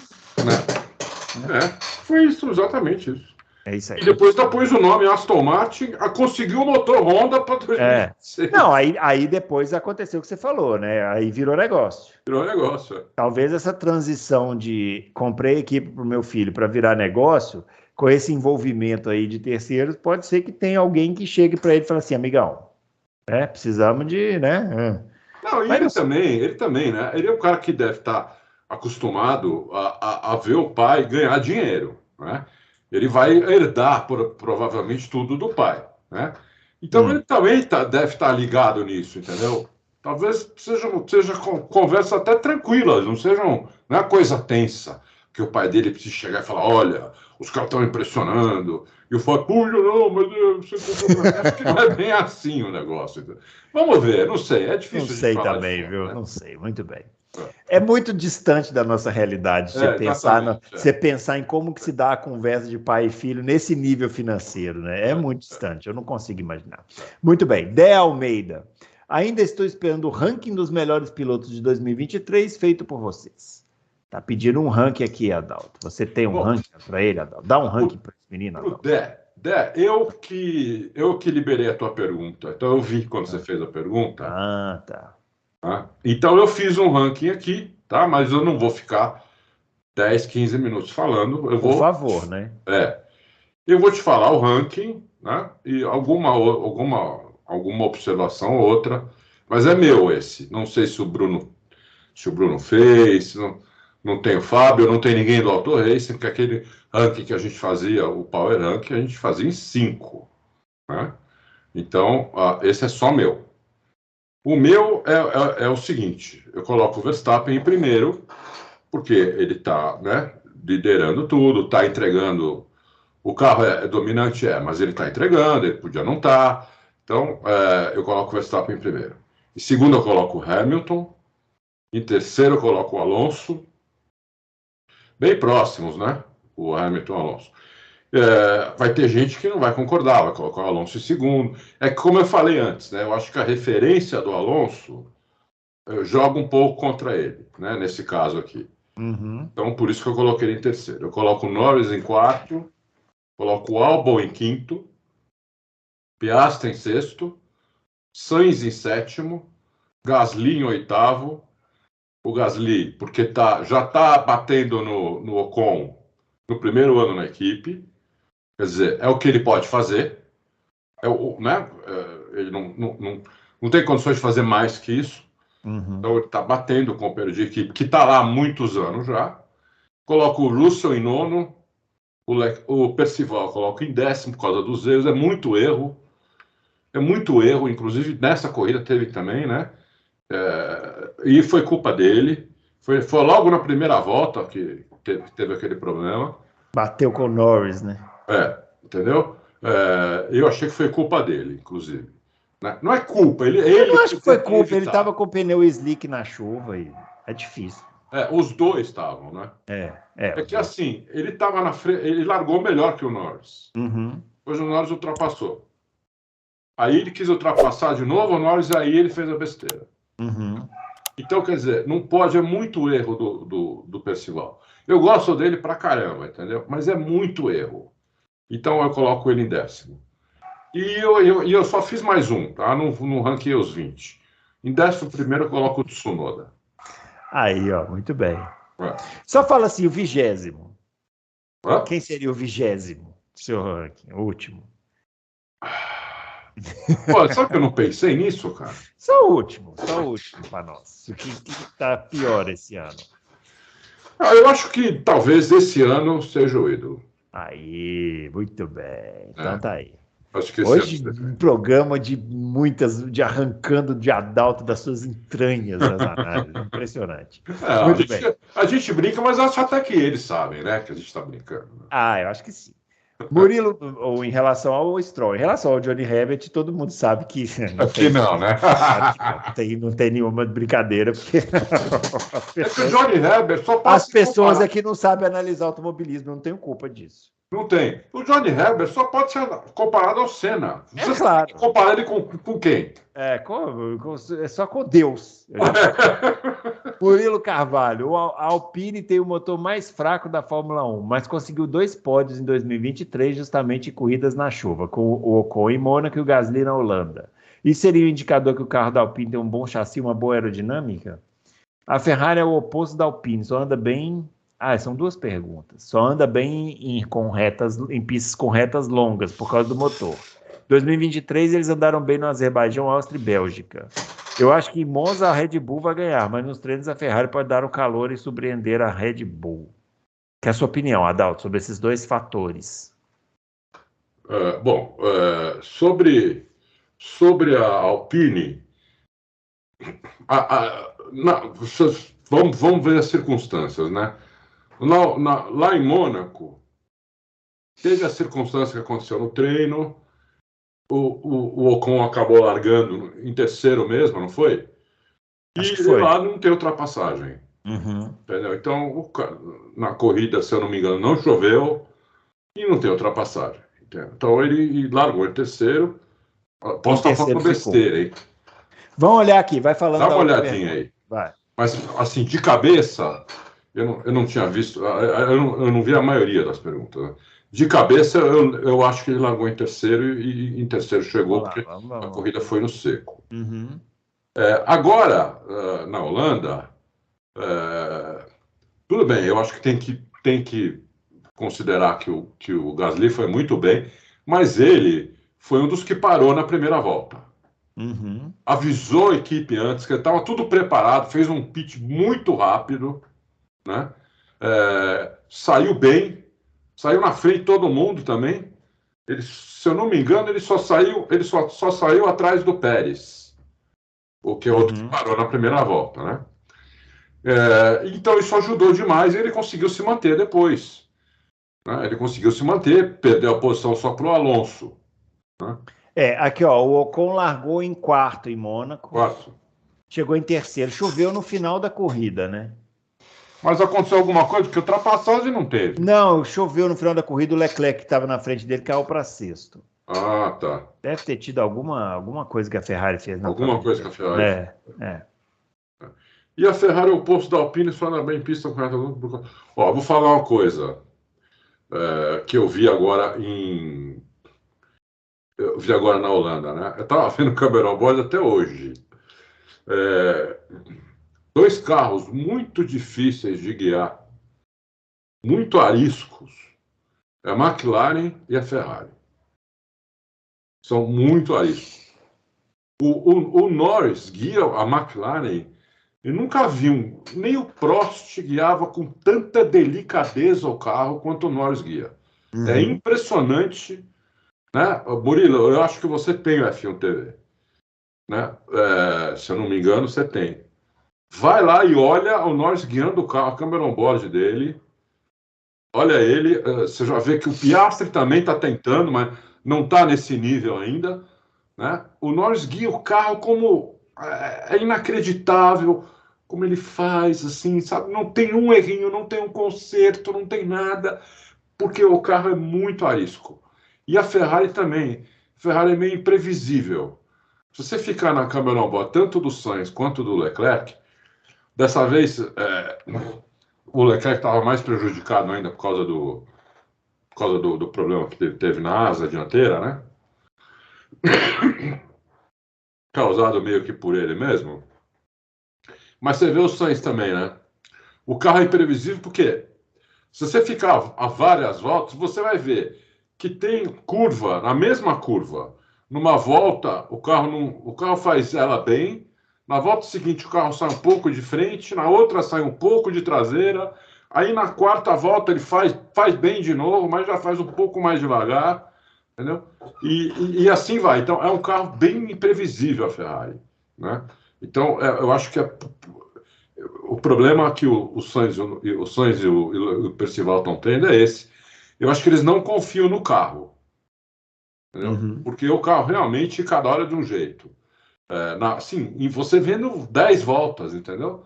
Speaker 2: Foi isso, exatamente isso.
Speaker 1: É isso aí.
Speaker 2: E depois pôs o nome Aston Martin, conseguiu o motor Honda para 2016.
Speaker 1: Não, aí depois aconteceu o que você falou, né? Aí virou negócio.
Speaker 2: Virou negócio.
Speaker 1: Talvez essa transição de comprei equipe para o meu filho para virar negócio, com esse envolvimento aí de terceiros, pode ser que tenha alguém que chegue para ele e fale assim: amigão, precisamos de, né?
Speaker 2: Não, e ele também, né? Ele é um cara que deve estar acostumado a ver o pai ganhar dinheiro, né? Ele vai herdar provavelmente tudo do pai, né? Então ele também deve estar ligado nisso, entendeu? Talvez seja conversa até tranquilas, não sejam, não é coisa tensa, que o pai dele precisa chegar e falar: olha, os caras estão impressionando, e o Fábio, puxa, não, mas acho que não é bem assim o negócio. Entendeu? Vamos ver, não sei, é difícil
Speaker 1: de falar. Não sei também, viu? Né? Não sei, muito bem. É muito distante da nossa realidade você pensar em como que se dá a conversa de pai e filho nesse nível financeiro, né? É muito distante, eu não consigo imaginar. Muito bem, Dé Almeida. Ainda estou esperando o ranking dos melhores pilotos de 2023 feito por vocês. Tá pedindo um ranking aqui, Adalto. Você tem um ranking para ele, Adalto? Dá um ranking para esse menino, Adalto.
Speaker 2: Dé, eu que liberei a tua pergunta. Então eu vi quando você fez a pergunta.
Speaker 1: Tá.
Speaker 2: Então eu fiz um ranking aqui, tá? Mas eu não vou ficar 10, 15 minutos falando.
Speaker 1: Por favor, né?
Speaker 2: Eu vou te falar o ranking, né? E alguma observação ou outra, mas é meu esse. Não sei se o Bruno fez, não tem o Fábio, não tem ninguém do Auto Racing, porque aquele ranking que a gente fazia, o Power Ranking, a gente fazia em 5, né? Então, esse é só meu. O meu é o seguinte: eu coloco o Verstappen em primeiro, porque ele está, né, liderando tudo, está entregando. O carro é dominante, mas ele está entregando, ele podia não estar. Então, eu coloco o Verstappen em primeiro. Em segundo, eu coloco o Hamilton. Em terceiro, eu coloco o Alonso. Bem próximos, né? O Hamilton e o Alonso. Vai ter gente que não vai concordar, vai colocar o Alonso em segundo. É como eu falei antes, né? Eu acho que a referência do Alonso joga um pouco contra ele, né? Nesse caso aqui. Então, por isso que eu coloquei ele em terceiro. Eu coloco o Norris em quarto, coloco o Albon em quinto, Piastri em sexto, Sainz em sétimo, Gasly em oitavo. O Gasly, porque já está batendo no Ocon no primeiro ano na equipe. Quer dizer, é o que ele pode fazer. Né? Ele não tem condições de fazer mais que isso. Então ele está batendo com o companheiro de equipe, que está lá há muitos anos já. Coloco o Russell em nono, o Percival coloco em décimo por causa dos erros. É muito erro, inclusive nessa corrida teve também, né? E foi culpa dele. Foi logo na primeira volta que teve aquele problema.
Speaker 1: Bateu com o Norris, né?
Speaker 2: Entendeu? Eu achei que foi culpa dele, inclusive. Não é culpa. Ele
Speaker 1: não acho que foi culpa. Ele estava com o pneu slick na chuva e é difícil.
Speaker 2: Os dois estavam, né? É que assim, ele estava na frente, ele largou melhor que o Norris. Depois o Norris ultrapassou. Aí ele quis ultrapassar de novo o Norris, aí ele fez a besteira.
Speaker 1: Uhum.
Speaker 2: Então, quer dizer, não pode, é muito erro do Percival. Eu gosto dele pra caramba, entendeu? Mas é muito erro. Então eu coloco ele em 10º. E eu só fiz mais um, tá? Não ranqueei os 20. Em 11º eu coloco o Tsunoda.
Speaker 1: Aí, ó, muito bem.
Speaker 2: É.
Speaker 1: Só fala assim, o 20º.
Speaker 2: Hã?
Speaker 1: Quem seria o 20º do seu ranking? O último.
Speaker 2: Pô, sabe que eu não pensei nisso, cara?
Speaker 1: Só o último para nós. O que tá pior esse ano?
Speaker 2: Eu acho que talvez esse ano seja o ídolo.
Speaker 1: Aí, muito bem. Então
Speaker 2: É,
Speaker 1: tá aí.
Speaker 2: acho que esse ano
Speaker 1: Hoje,
Speaker 2: seja o
Speaker 1: um
Speaker 2: ídolo.
Speaker 1: programa de arrancando de Adalto das suas entranhas as análises. Impressionante.
Speaker 2: A
Speaker 1: Muito
Speaker 2: gente,
Speaker 1: bem.
Speaker 2: a gente brinca, mas acho até que eles sabem, né? Que a gente está brincando.
Speaker 1: Eu acho que sim. Murilo, ou em relação ao Stroll, em relação ao Johnny Herbert, todo mundo sabe que não
Speaker 2: Aqui
Speaker 1: tem,
Speaker 2: não, né?
Speaker 1: não tem nenhuma brincadeira, porque
Speaker 2: É que o Johnny Herbert só pode
Speaker 1: as
Speaker 2: se
Speaker 1: pessoas
Speaker 2: comparar.
Speaker 1: é que não sabem analisar automobilismo, eu não tenho culpa disso.
Speaker 2: Não tem. O Johnny Herbert só pode ser comparado ao Senna.
Speaker 1: É
Speaker 2: Você
Speaker 1: claro.
Speaker 2: comparar ele com quem?
Speaker 1: É só com Deus. Murilo Carvalho, a Alpine tem o motor mais fraco da Fórmula 1, mas conseguiu 2 pódios em 2023, justamente em corridas na chuva, com o Ocon em Mônaco e o Gasly na Holanda. Isso seria um indicador que o carro da Alpine tem um bom chassi, uma boa aerodinâmica? A Ferrari é o oposto da Alpine, só anda bem. São 2 perguntas. Só anda bem em pistas com retas longas, por causa do motor. 2023 eles andaram bem no Azerbaijão, Áustria e Bélgica. Eu acho que em Monza a Red Bull vai ganhar, mas nos treinos a Ferrari pode dar o calor e surpreender a Red Bull. Que é a sua opinião, Adalto, sobre esses 2 fatores?
Speaker 2: Bom, sobre a Alpine, vamos ver as circunstâncias, né? Lá em Mônaco, teve a circunstância que aconteceu no treino, o Ocon acabou largando em terceiro mesmo, não foi?
Speaker 1: Acho que
Speaker 2: E
Speaker 1: foi.
Speaker 2: lá não tem ultrapassagem.
Speaker 1: Uhum.
Speaker 2: Entendeu? Então, na corrida, se eu não me engano, não choveu e não tem ultrapassagem. Entendeu? Então ele largou em terceiro.
Speaker 1: Em
Speaker 2: Posso estar
Speaker 1: terceiro
Speaker 2: falando
Speaker 1: ficou.
Speaker 2: besteira, hein?
Speaker 1: Vamos olhar aqui, vai falando
Speaker 2: Dá
Speaker 1: da
Speaker 2: uma
Speaker 1: outra
Speaker 2: olhadinha
Speaker 1: pergunta.
Speaker 2: aí.
Speaker 1: Vai.
Speaker 2: Mas, assim, de cabeça, eu não tinha visto, eu não vi a maioria das perguntas. Né? De cabeça, eu acho que ele largou em terceiro e em terceiro chegou,
Speaker 1: Vamos lá,
Speaker 2: porque a
Speaker 1: vamos.
Speaker 2: corrida foi no seco.
Speaker 1: Uhum.
Speaker 2: Agora, na Holanda, tudo bem, eu acho que tem que considerar que o Gasly foi muito bem, mas ele foi um dos que parou na primeira volta.
Speaker 1: Uhum.
Speaker 2: Avisou a equipe antes, que estava tudo preparado, fez um pit muito rápido, né? Saiu bem, saiu na frente de todo mundo também. Ele, se eu não me engano, ele só saiu atrás do Pérez, o que é outro que
Speaker 1: Uhum.
Speaker 2: parou na primeira volta, né? Então isso ajudou demais e ele conseguiu se manter depois. Né? Ele conseguiu se manter, perdeu a posição só para o Alonso. Né?
Speaker 1: Aqui, ó, o Ocon largou em quarto em Mônaco,
Speaker 2: Quarto.
Speaker 1: chegou em terceiro. Choveu no final da corrida, né?
Speaker 2: Mas aconteceu alguma coisa? Porque ultrapassagem não teve.
Speaker 1: Não, choveu no final da corrida, o Leclerc que estava na frente dele caiu para sexto.
Speaker 2: Ah, tá.
Speaker 1: Deve ter tido alguma coisa que a Ferrari fez na
Speaker 2: Alguma
Speaker 1: prova de
Speaker 2: coisa que a
Speaker 1: treino.
Speaker 2: Ferrari fez.
Speaker 1: É.
Speaker 2: E a Ferrari é o oposto da Alpine, só anda bem em pista com reta. Ó, vou falar uma coisa que eu vi agora na Holanda, né? Eu estava vendo o Cameron Boyd até hoje. 2 carros muito difíceis de guiar, muito ariscos. É a McLaren e a Ferrari. São muito ariscos. O Norris guia a McLaren. Eu nunca vi nem o Prost guiava com tanta delicadeza o carro quanto o Norris guia. É
Speaker 1: Uhum.
Speaker 2: impressionante, né? Murilo, eu acho que você tem o F1 TV, né? Se eu não me engano, você tem. Vai lá e olha o Norris guiando o carro, a câmera on-board dele. Olha ele, você já vê que o Piastri também está tentando, mas não está nesse nível ainda, né? O Norris guia o carro como é inacreditável como ele faz, assim, sabe? Não tem um errinho, não tem um conserto, não tem nada, porque o carro é muito arisco. E a Ferrari também. A Ferrari é meio imprevisível, Se você ficar na câmera on-board, tanto do Sainz quanto do Leclerc, dessa vez o Leclerc estava mais prejudicado ainda por causa do problema que teve na asa dianteira, né? Causado meio que por ele mesmo. Mas você vê o Sainz também, né? O carro é imprevisível porque se você ficar a várias voltas, você vai ver que tem curva, na mesma curva. Numa volta, o carro faz ela bem. Na volta seguinte, o carro sai um pouco de frente. Na outra, sai um pouco de traseira. Aí, na quarta volta, ele faz bem de novo, mas já faz um pouco mais devagar. Entendeu? E assim vai. Então, é um carro bem imprevisível, a Ferrari, né? Então, eu acho que o problema que o Sainz e o Percival estão tendo é esse. Eu acho que eles não confiam no carro. Entendeu? Porque o carro realmente, cada hora é de um jeito. Assim, e você vendo 10 voltas, entendeu?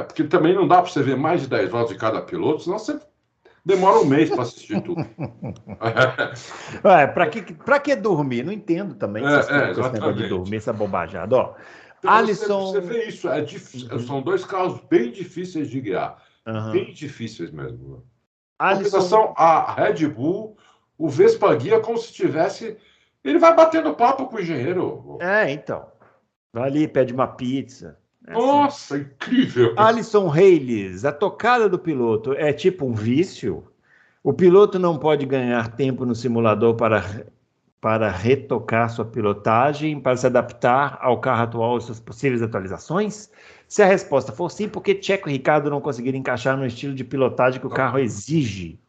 Speaker 2: Porque também não dá para você ver mais de 10 voltas de cada piloto, senão você demora um mês para assistir tudo.
Speaker 1: Para que dormir? Não entendo também esse negócio de dormir, essa bobajada. Ó,
Speaker 2: então, Alisson... você vê isso, são dois carros bem difíceis de guiar. Bem difíceis mesmo. Alisson... A Red Bull, o Vespa guia como se tivesse... Ele vai batendo papo com o engenheiro.
Speaker 1: Então. Vai ali, pede uma pizza.
Speaker 2: Nossa, assim. Incrível.
Speaker 1: Alisson Reis, a tocada do piloto é tipo um vício? O piloto não pode ganhar tempo no simulador para retocar sua pilotagem, para se adaptar ao carro atual e suas possíveis atualizações? Se a resposta for sim, por que Checo e Ricardo não conseguiram encaixar no estilo de pilotagem que o carro exige?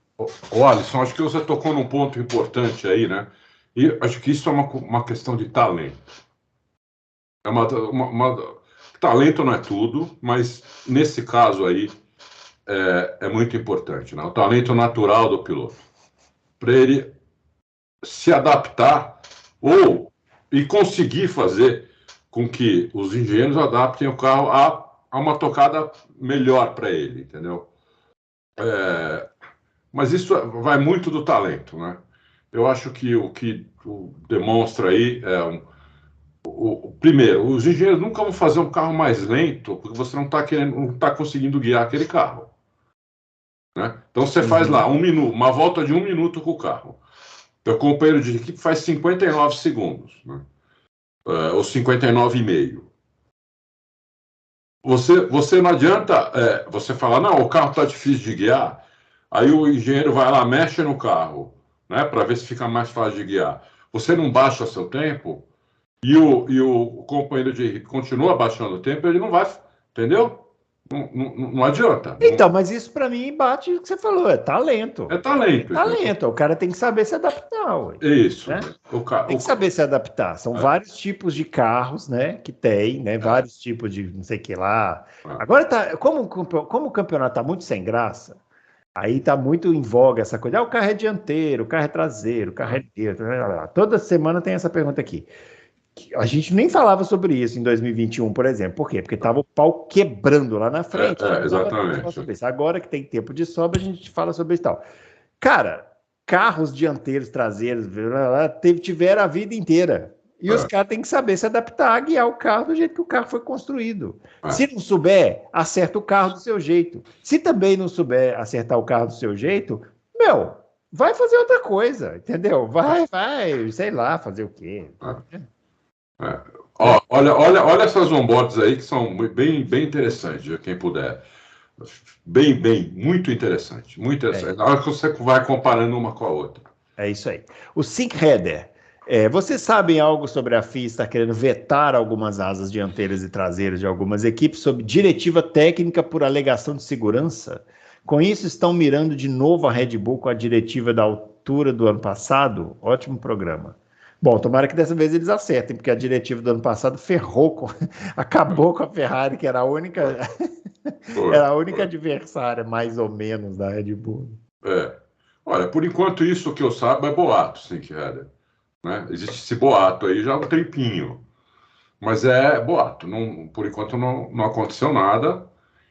Speaker 2: Alisson, acho que você tocou num ponto importante aí, né? E acho que isso é uma questão de talento. Talento não é tudo, mas nesse caso aí é muito importante, né? O talento natural do piloto. Para ele se adaptar e conseguir fazer com que os engenheiros adaptem o carro a uma tocada melhor para ele, entendeu? Mas isso vai muito do talento, né? Eu acho que o que demonstra aí primeiro, os engenheiros nunca vão fazer um carro mais lento porque você não está conseguindo guiar aquele carro, né? Então você faz lá uma volta de 1 minuto com o carro. Teu companheiro de equipe faz 59 segundos, né? Ou 59,5. Você não adianta você falar, não, o carro está difícil de guiar. Aí o engenheiro vai lá, mexe no carro, né, para ver se fica mais fácil de guiar. Você não baixa seu tempo e o companheiro de equipe continua baixando o tempo, ele não vai, entendeu? Não adianta.
Speaker 1: Então, mas isso para mim bate o que você falou, é talento.
Speaker 2: É talento.
Speaker 1: Talento, o cara tem que saber se adaptar. Ué,
Speaker 2: isso.
Speaker 1: Né? Tem que saber se adaptar. São vários tipos de carros, né, que tem, né, vários tipos de não sei o que lá. Agora, como o campeonato tá muito sem graça, aí tá muito em voga essa coisa. O carro é dianteiro, o carro é traseiro, o carro é dianteiro. Toda semana tem essa pergunta aqui. A gente nem falava sobre isso em 2021, por exemplo. Por quê? Porque estava o pau quebrando lá na frente.
Speaker 2: Exatamente.
Speaker 1: Agora que tem tempo de sobra, a gente fala sobre isso e tal. Cara, carros dianteiros, traseiros, tiveram a vida inteira. E os caras têm que saber se adaptar a guiar o carro do jeito que o carro foi construído. Se não souber, acerta o carro do seu jeito. Se também não souber acertar o carro do seu jeito, vai fazer outra coisa, entendeu? Vai, sei lá, fazer o quê?
Speaker 2: Olha essas onboards aí que são bem, bem interessantes, quem puder. Muito interessante. Muito interessante. Na hora que você vai comparando uma com a outra.
Speaker 1: É isso aí. O Sync Header. Vocês sabem algo sobre a FIA estar querendo vetar algumas asas dianteiras e traseiras de algumas equipes sob diretiva técnica por alegação de segurança? Com isso, estão mirando de novo a Red Bull com a diretiva da altura do ano passado? Ótimo programa. Bom, tomara que dessa vez eles acertem, porque a diretiva do ano passado acabou com a Ferrari, que era a única, adversária, mais ou menos, da Red Bull.
Speaker 2: Olha, por enquanto isso que eu saiba é boato, Sync Header, né? Existe esse boato aí já há um tempinho, mas é boato. Por enquanto não aconteceu nada.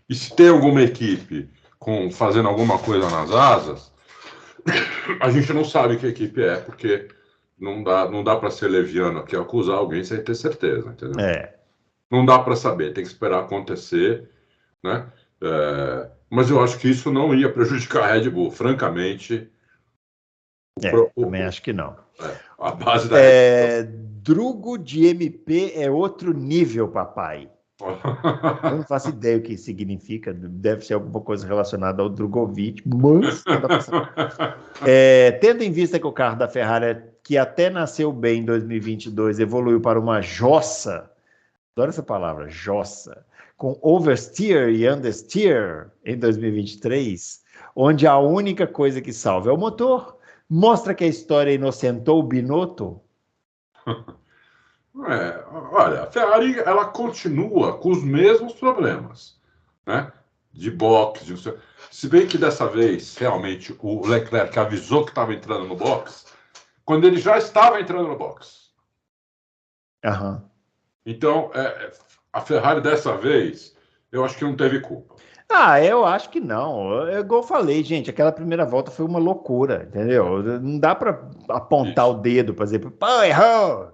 Speaker 2: E se tem alguma equipe fazendo alguma coisa nas asas, a gente não sabe que equipe é, porque Não dá para ser leviano aqui, acusar alguém sem ter certeza, entendeu?
Speaker 1: É.
Speaker 2: Não dá para saber, tem que esperar acontecer, né? Mas eu acho que isso não ia prejudicar a Red Bull, francamente.
Speaker 1: Também acho que não.
Speaker 2: A base da Red
Speaker 1: Bull. Drugo de MP é outro nível, papai. Eu não faço ideia o que significa, deve ser alguma coisa relacionada ao Drogovic, mas tendo em vista que o carro da Ferrari, que até nasceu bem em 2022, evoluiu para uma jossa, adoro essa palavra, jossa, com oversteer e understeer em 2023, onde a única coisa que salva é o motor, mostra que a história inocentou o Binotto.
Speaker 2: Olha, a Ferrari ela continua com os mesmos problemas, né? De box, se bem que dessa vez realmente o Leclerc avisou que estava entrando no box quando ele já estava entrando no box.
Speaker 1: Uhum.
Speaker 2: Então a Ferrari dessa vez eu acho que não teve culpa.
Speaker 1: Eu acho que não. Igual eu falei, gente, aquela primeira volta foi uma loucura, entendeu? Não dá para apontar o dedo para dizer, pô, errou.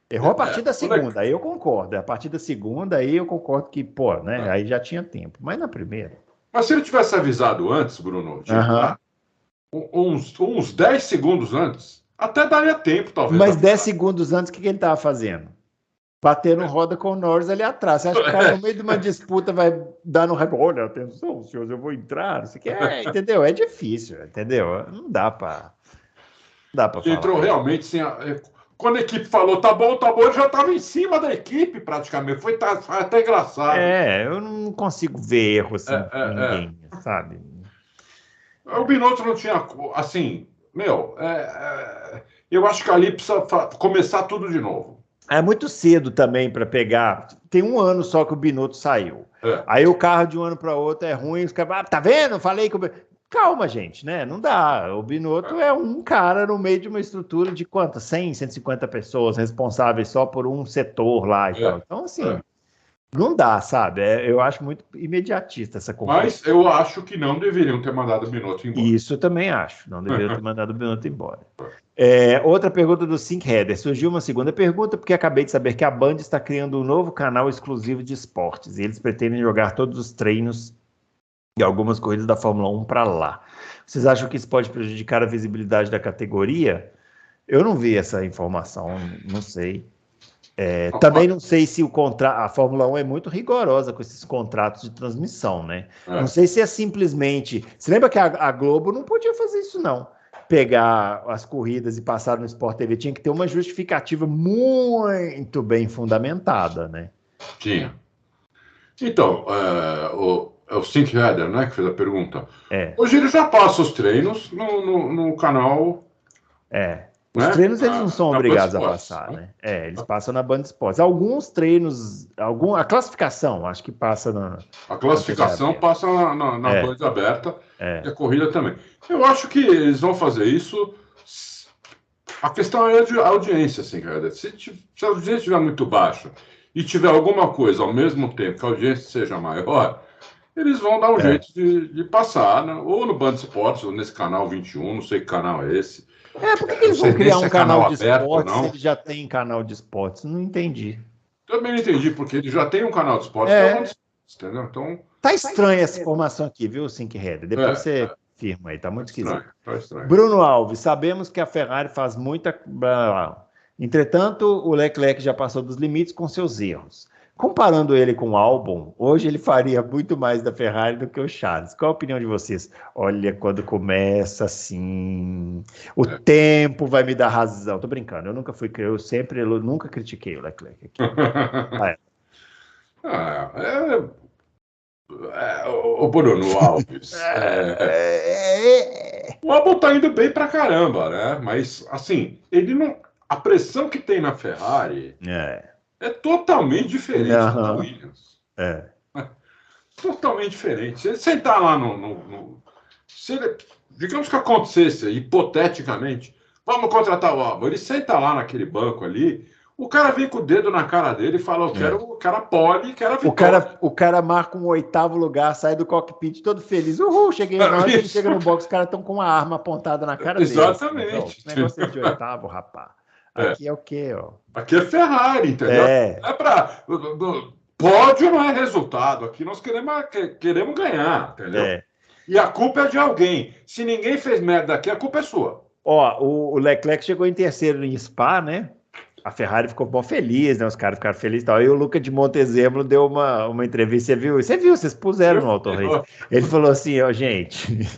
Speaker 1: Errou a partir da segunda, aí eu concordo. A partir da segunda, aí eu concordo que, pô, né? Aí já tinha tempo. Mas na primeira.
Speaker 2: Mas se ele tivesse avisado antes, Bruno, uns 10 segundos antes, até daria tempo, talvez.
Speaker 1: Mas 10 segundos antes, o que ele estava fazendo? Batendo roda com o Norris ali atrás. Você acha que o cara, no meio de uma disputa, vai dar no rebote? Olha, atenção, senhores, eu vou entrar. Isso aqui entendeu? É difícil, entendeu? Não dá para falar.
Speaker 2: Entrou realmente sem... Quando a equipe falou, tá bom, ele já estava em cima da equipe, praticamente. Foi até engraçado.
Speaker 1: Eu não consigo ver erro assim com ninguém, sabe?
Speaker 2: O Binotto não tinha... Assim, eu acho que ali precisa começar tudo de novo.
Speaker 1: É muito cedo também para pegar. Tem um ano só que o Binotto saiu. Aí o carro de um ano para outro é ruim. Os caras, tá vendo? Falei que calma, gente, né? Não dá. O Binotto é um cara no meio de uma estrutura de quantas? 100, 150 pessoas responsáveis só por um setor lá e tal. Então, assim, não dá, sabe? Eu acho muito imediatista essa conversa.
Speaker 2: Mas eu acho que não deveriam ter mandado o Binotto embora.
Speaker 1: Isso eu também acho. Não deveriam ter mandado o Binotto embora. Outra pergunta do Sync Header. Surgiu uma segunda pergunta, porque acabei de saber que a Band está criando um novo canal exclusivo de esportes. E eles pretendem jogar todos os treinos e algumas corridas da Fórmula 1 para lá. Vocês acham que isso pode prejudicar a visibilidade da categoria? Eu não vi essa informação, não sei. Também não sei se a Fórmula 1 é muito rigorosa com esses contratos de transmissão, né? Não sei se é simplesmente... Você lembra que a Globo não podia fazer isso, não? Pegar as corridas e passar no Sport TV. Tinha que ter uma justificativa muito bem fundamentada, né?
Speaker 2: Tinha. Então, o Sync Header, né, que fez a pergunta. Hoje ele já passa os treinos no canal.
Speaker 1: Os treinos eles não são obrigados a passar, né? Eles passam na Band Esportes. Alguns treinos, a classificação, acho que passa na...
Speaker 2: A classificação passa na Band aberta e a corrida também. Eu acho que eles vão fazer isso. A questão é a audiência, assim, cara. Se a audiência estiver muito baixa e tiver alguma coisa ao mesmo tempo que a audiência seja maior, eles vão dar um jeito de passar, né? Ou no Band Esportes, ou nesse canal 21, não sei que canal é esse.
Speaker 1: Por que eles vão criar um canal de esportes se ele já tem canal de esportes? Não entendi.
Speaker 2: Também não entendi, porque ele já tem um canal de esportes, entendeu? Então...
Speaker 1: Tá estranha essa informação aqui, viu, Sync Header? Depois você firma aí, tá muito esquisito.
Speaker 2: Tá estranho.
Speaker 1: Bruno Alves, sabemos que a Ferrari faz muita... Entretanto, o Leclerc já passou dos limites com seus erros. Comparando ele com o Albon, hoje ele faria muito mais da Ferrari do que o Charles. Qual a opinião de vocês? Olha, quando começa assim, o tempo vai me dar razão. Tô brincando, eu nunca critiquei o Leclerc aqui.
Speaker 2: O Bruno Alves. O Albon tá indo bem pra caramba, né? Mas, assim, ele não... A pressão que tem na Ferrari... É totalmente diferente da Williams. Totalmente diferente. Se ele sentar lá digamos que acontecesse, hipoteticamente, vamos contratar o Albon. Ele senta lá naquele banco ali, o cara vem com o dedo na cara dele e fala, eu quero o cara pole, quero a vitória.
Speaker 1: O cara marca um 8º lugar, sai do cockpit todo feliz. Uhul, cheguei na hora que ele chega no box, os caras estão com uma arma apontada na cara dele.
Speaker 2: Exatamente.
Speaker 1: Assim, negócio de 8º, rapaz. Aqui é o quê, ó?
Speaker 2: Aqui é Ferrari, entendeu?
Speaker 1: É.
Speaker 2: É para pódio não é resultado. Aqui nós queremos ganhar, entendeu?
Speaker 1: É.
Speaker 2: E a culpa é de alguém. Se ninguém fez merda aqui, a culpa é sua.
Speaker 1: Ó, o Leclerc chegou em terceiro em Spa, né? A Ferrari ficou bom feliz, né? Os caras ficaram felizes e tal. E o Luca de Montezemolo deu uma entrevista. Você viu? Vocês puseram no Auto Race. Ele falou assim, ó, gente,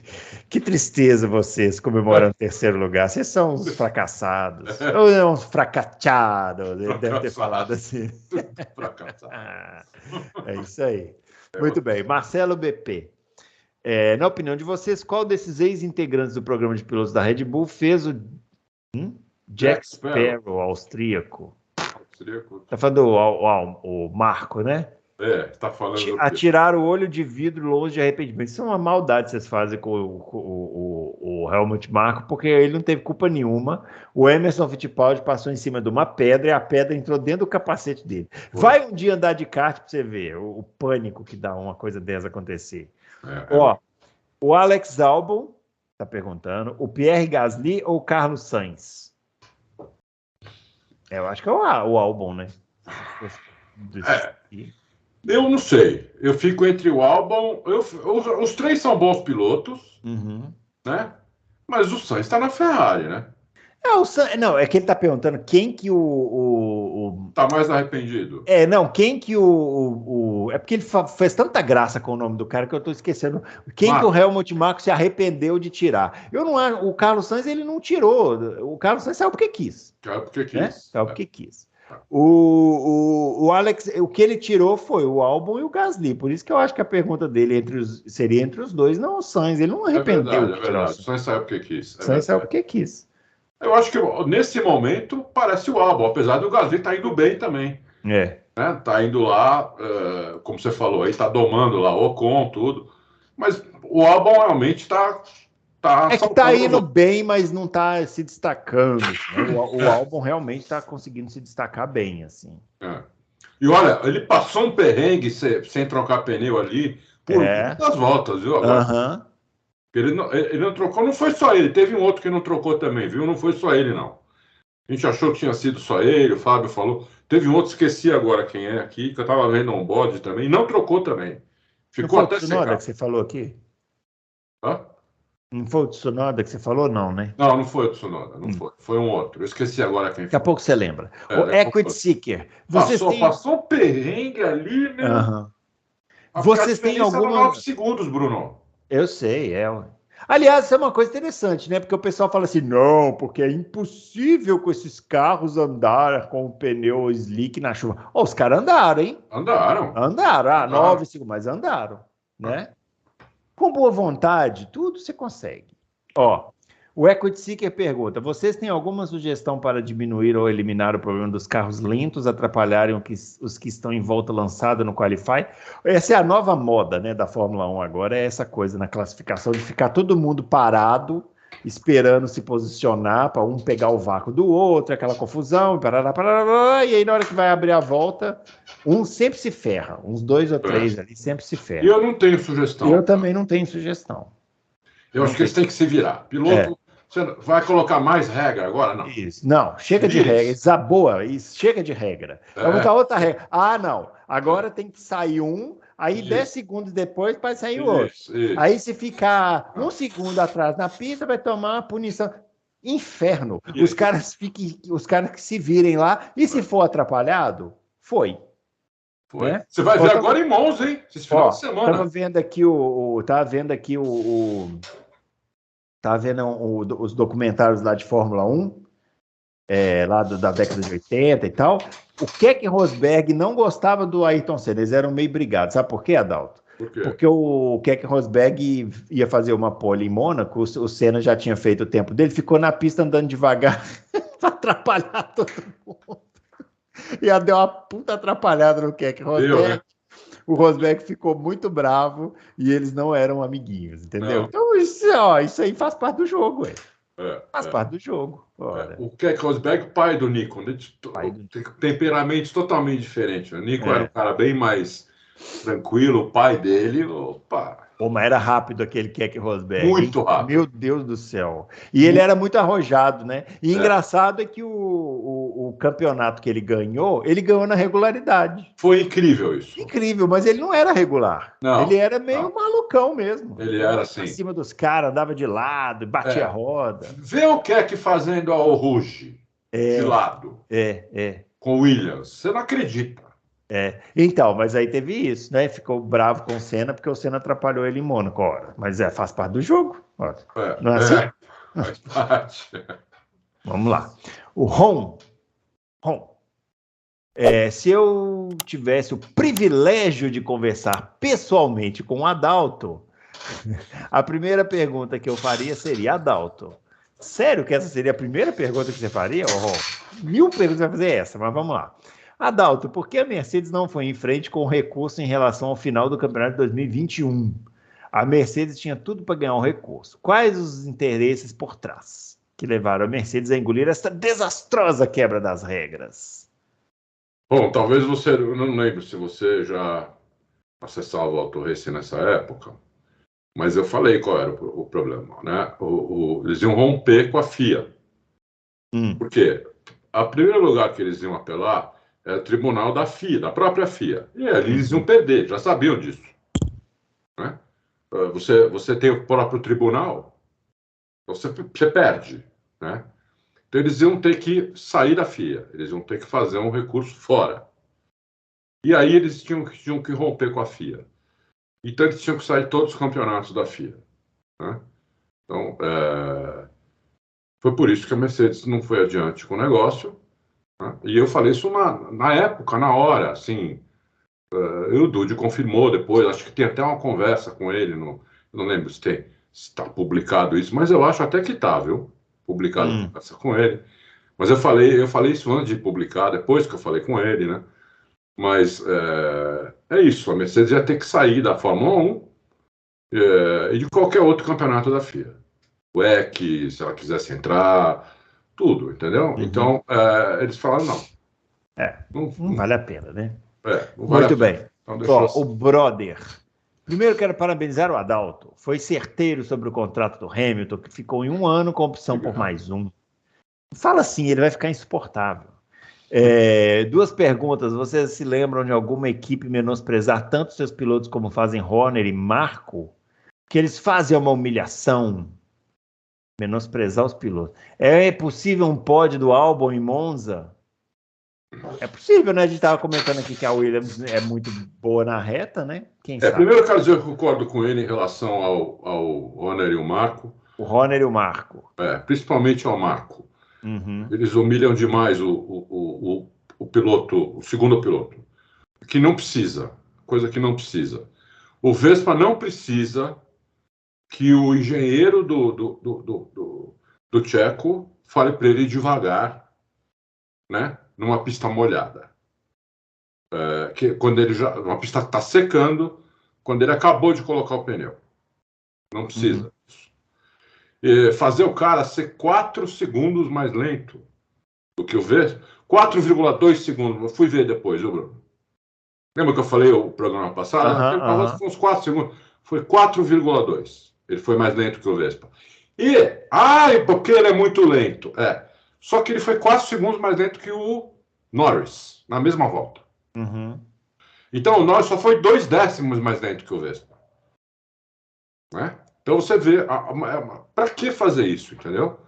Speaker 1: que tristeza vocês comemorando o terceiro lugar. Vocês são uns fracassados. Ou uns fracassados. Ele deve ter falado assim. É isso aí. Muito bem. Marcelo BP. Na opinião de vocês, qual desses ex-integrantes do programa de pilotos da Red Bull fez o Jack Sparrow, austríaco? Tá falando o Marco, né?
Speaker 2: Tá falando.
Speaker 1: Atirar o olho de vidro longe de arrependimento. Isso é uma maldade que vocês fazem com o Helmut Marko, porque ele não teve culpa nenhuma. O Emerson Fittipaldi passou em cima de uma pedra e a pedra entrou dentro do capacete dele. Vai um dia andar de kart pra você ver o pânico que dá uma coisa dessa acontecer. Ó, o Alex Albon tá perguntando, o Pierre Gasly ou o Carlos Sainz? Eu acho que é o Albon, né?
Speaker 2: Eu não sei. Eu fico entre o Albon. Os três são bons pilotos, né? Mas o Sainz está na Ferrari, né?
Speaker 1: Não, é que ele tá perguntando quem que
Speaker 2: Tá mais arrependido.
Speaker 1: Quem que é porque ele fez tanta graça com o nome do cara que eu tô esquecendo. Quem que o Helmut Marko se arrependeu de tirar? O Carlos Sainz, ele não tirou. O Carlos Sainz saiu porque quis.
Speaker 2: Saiu porque quis.
Speaker 1: Né? Saiu porque quis. O Alex, o que ele tirou foi o Albon e o Gasly. Por isso que eu acho que a pergunta dele seria entre os dois, não o Sainz. Ele não arrependeu.
Speaker 2: É verdade. O Sainz saiu porque quis.
Speaker 1: Sainz saiu porque quis.
Speaker 2: Eu acho que nesse momento parece o Albon, apesar do Gasly estar indo bem também. Né? Tá indo lá, como você falou, aí tá domando lá o Ocon, tudo. Mas o Albon realmente tá
Speaker 1: que tá indo bem, mas não tá se destacando. Né? O Albon realmente tá conseguindo se destacar bem, assim.
Speaker 2: E olha, ele passou um perrengue sem trocar pneu ali por muitas voltas, viu? Agora. Ele não trocou, não foi só ele, teve um outro que não trocou também, viu? Não foi só ele, não. A gente achou que tinha sido só ele, o Fábio falou. Teve um outro, esqueci agora quem é aqui, que eu tava vendo um bode também, não trocou também. Ficou até secado. Não foi o Tsunoda
Speaker 1: que você falou aqui?
Speaker 2: Hã?
Speaker 1: Não foi o Tsunoda que você falou, não, né?
Speaker 2: Não foi o Tsunoda, não foi. Foi um outro. Eu esqueci agora quem foi.
Speaker 1: Daqui a pouco você lembra. O Equity Seeker.
Speaker 2: Passou um perrengue ali, né?
Speaker 1: Vocês têm alguma...
Speaker 2: 9 segundos, Bruno.
Speaker 1: Eu sei, Aliás, isso é uma coisa interessante, né? Porque o pessoal fala assim, não, porque é impossível com esses carros andar com o pneu slick na chuva. Os caras andaram, hein?
Speaker 2: Andaram.
Speaker 1: 9 segundos, mas andaram, né? Com boa vontade, tudo você consegue. O Equity Seeker pergunta, vocês têm alguma sugestão para diminuir ou eliminar o problema dos carros lentos atrapalharem os que estão em volta lançada no Qualify? Essa é a nova moda, né, da Fórmula 1 agora, é essa coisa na classificação de ficar todo mundo parado, esperando se posicionar para um pegar o vácuo do outro, aquela confusão, e aí na hora que vai abrir a volta, um sempre se ferra, uns 2 ou 3 ali sempre se ferra.
Speaker 2: E eu não tenho sugestão.
Speaker 1: Eu também não tenho sugestão.
Speaker 2: Eu acho que eles têm que se virar. Piloto... Você vai colocar mais regra agora? Não.
Speaker 1: Isso. Não, chega de regra. Desaboa, chega de regra. Vai botar outra regra. Não. Agora tem que sair aí 10 segundos depois vai sair outro. Aí se ficar 1 segundo atrás na pista, vai tomar uma punição. Inferno. Os caras que se virem lá, e se for atrapalhado, foi.
Speaker 2: Né? Você vai ver agora em Monza, hein? Esse final de semana.
Speaker 1: Tava vendo aqui Tava vendo os documentários lá de Fórmula 1, lá da década de 80 e tal. O Keke Rosberg não gostava do Ayrton Senna, eles eram meio brigados. Sabe por quê, Adalto?
Speaker 2: Por quê?
Speaker 1: Porque o Keke Rosberg ia fazer uma pole em Mônaco, o Senna já tinha feito o tempo dele, ficou na pista andando devagar para atrapalhar todo mundo. E deu uma puta atrapalhada no Keke Rosberg. O Rosberg ficou muito bravo e eles não eram amiguinhos, entendeu? Não. Então, isso aí faz parte do jogo, faz parte do jogo.
Speaker 2: O Keke Rosberg, pai do Nico, né? Tem temperamentos totalmente diferentes. O Nico era um cara bem mais tranquilo, o pai dele,
Speaker 1: Pô, mas era rápido aquele Keck Rosberg.
Speaker 2: Muito rápido.
Speaker 1: Meu Deus do céu. E ele era muito arrojado, né? E engraçado é que o campeonato que ele ganhou na regularidade.
Speaker 2: Foi incrível isso.
Speaker 1: Incrível, mas ele não era regular.
Speaker 2: Não,
Speaker 1: ele era meio malucão mesmo.
Speaker 2: Ele era assim.
Speaker 1: Acima dos caras, andava de lado, batia a roda.
Speaker 2: Vê o Keck fazendo a Rouge de lado. Com o Williams. Você não acredita.
Speaker 1: Então, mas aí teve isso, né? Ficou bravo com o Senna porque o Senna atrapalhou ele em Mônaco, ora. Mas faz parte do jogo. Ora. Não é assim?
Speaker 2: Faz parte.
Speaker 1: Vamos lá. O Ron. Se eu tivesse o privilégio de conversar pessoalmente com o Adalto, a primeira pergunta que eu faria seria: Adalto, sério que essa seria a primeira pergunta que você faria, Ron? 1000 perguntas vai fazer essa, mas vamos lá. Adalto, por que a Mercedes não foi em frente com o recurso em relação ao final do campeonato de 2021? A Mercedes tinha tudo para ganhar um recurso. Quais os interesses por trás que levaram a Mercedes a engolir essa desastrosa quebra das regras?
Speaker 2: Bom, talvez você... Eu não lembro se você já acessava o Auto Racing nessa época, mas eu falei qual era o problema, né? Eles iam romper com a FIA. Por quê? O primeiro lugar que eles iam apelar é o tribunal da FIA, da própria FIA. E ali eles iam perder, já sabiam disso. Né? Você tem o próprio tribunal, você perde. Né? Então eles iam ter que sair da FIA, eles iam ter que fazer um recurso fora. E aí eles tinham que romper com a FIA. Então eles tinham que sair todos os campeonatos da FIA. Né? Então, foi por isso que a Mercedes não foi adiante com o negócio. Né? E eu falei isso na época, na hora, assim. O Dude confirmou depois, acho que tem até uma conversa com ele, não lembro se está publicado isso, mas eu acho até que está, viu? Publicado uma conversa com ele. Mas eu falei isso antes de publicar, depois que eu falei com ele, né? Mas é isso, a Mercedes ia ter que sair da Fórmula 1 e de qualquer outro campeonato da FIA. O EC, se ela quisesse entrar, tudo, entendeu? Então, eles falaram,
Speaker 1: não vale a pena, né?
Speaker 2: Muito
Speaker 1: bem. Então, o brother. Primeiro, quero parabenizar o Adalto. Foi certeiro sobre o contrato do Hamilton, que ficou em 1 ano com opção por mais um. Fala assim, ele vai ficar insuportável. 2 perguntas. Vocês se lembram de alguma equipe menosprezar tanto seus pilotos como fazem Horner e Marco? Que eles fazem uma humilhação. Menosprezar os pilotos. É possível um pódio do Albon em Monza? É possível, né? A gente estava comentando aqui que a Williams é muito boa na reta, né? Quem sabe?
Speaker 2: Primeiro, eu quero dizer que eu concordo com ele em relação ao Horner e o Marco.
Speaker 1: O Horner e o Marco.
Speaker 2: Principalmente ao Marco. Eles humilham demais o piloto, o segundo piloto. Que não precisa. Coisa que não precisa. O Vespa não precisa que o engenheiro do Checo fale para ele devagar, né? Numa pista molhada. Quando uma pista está secando, quando ele acabou de colocar o pneu. Não precisa disso. Fazer o cara ser 4 segundos mais lento do que o Vespa. 4,2 segundos. Eu fui ver depois, viu, Bruno? Lembra que eu falei o programa passado? Ele falou uns 4 segundos. Foi 4,2. Ele foi mais lento que o Vespa. Porque ele é muito lento. Só que ele foi 4 segundos mais lento que o Norris, na mesma volta. Então o Norris só foi 2 décimos mais lento que o Vespa. Né? Então você vê, para que fazer isso, entendeu?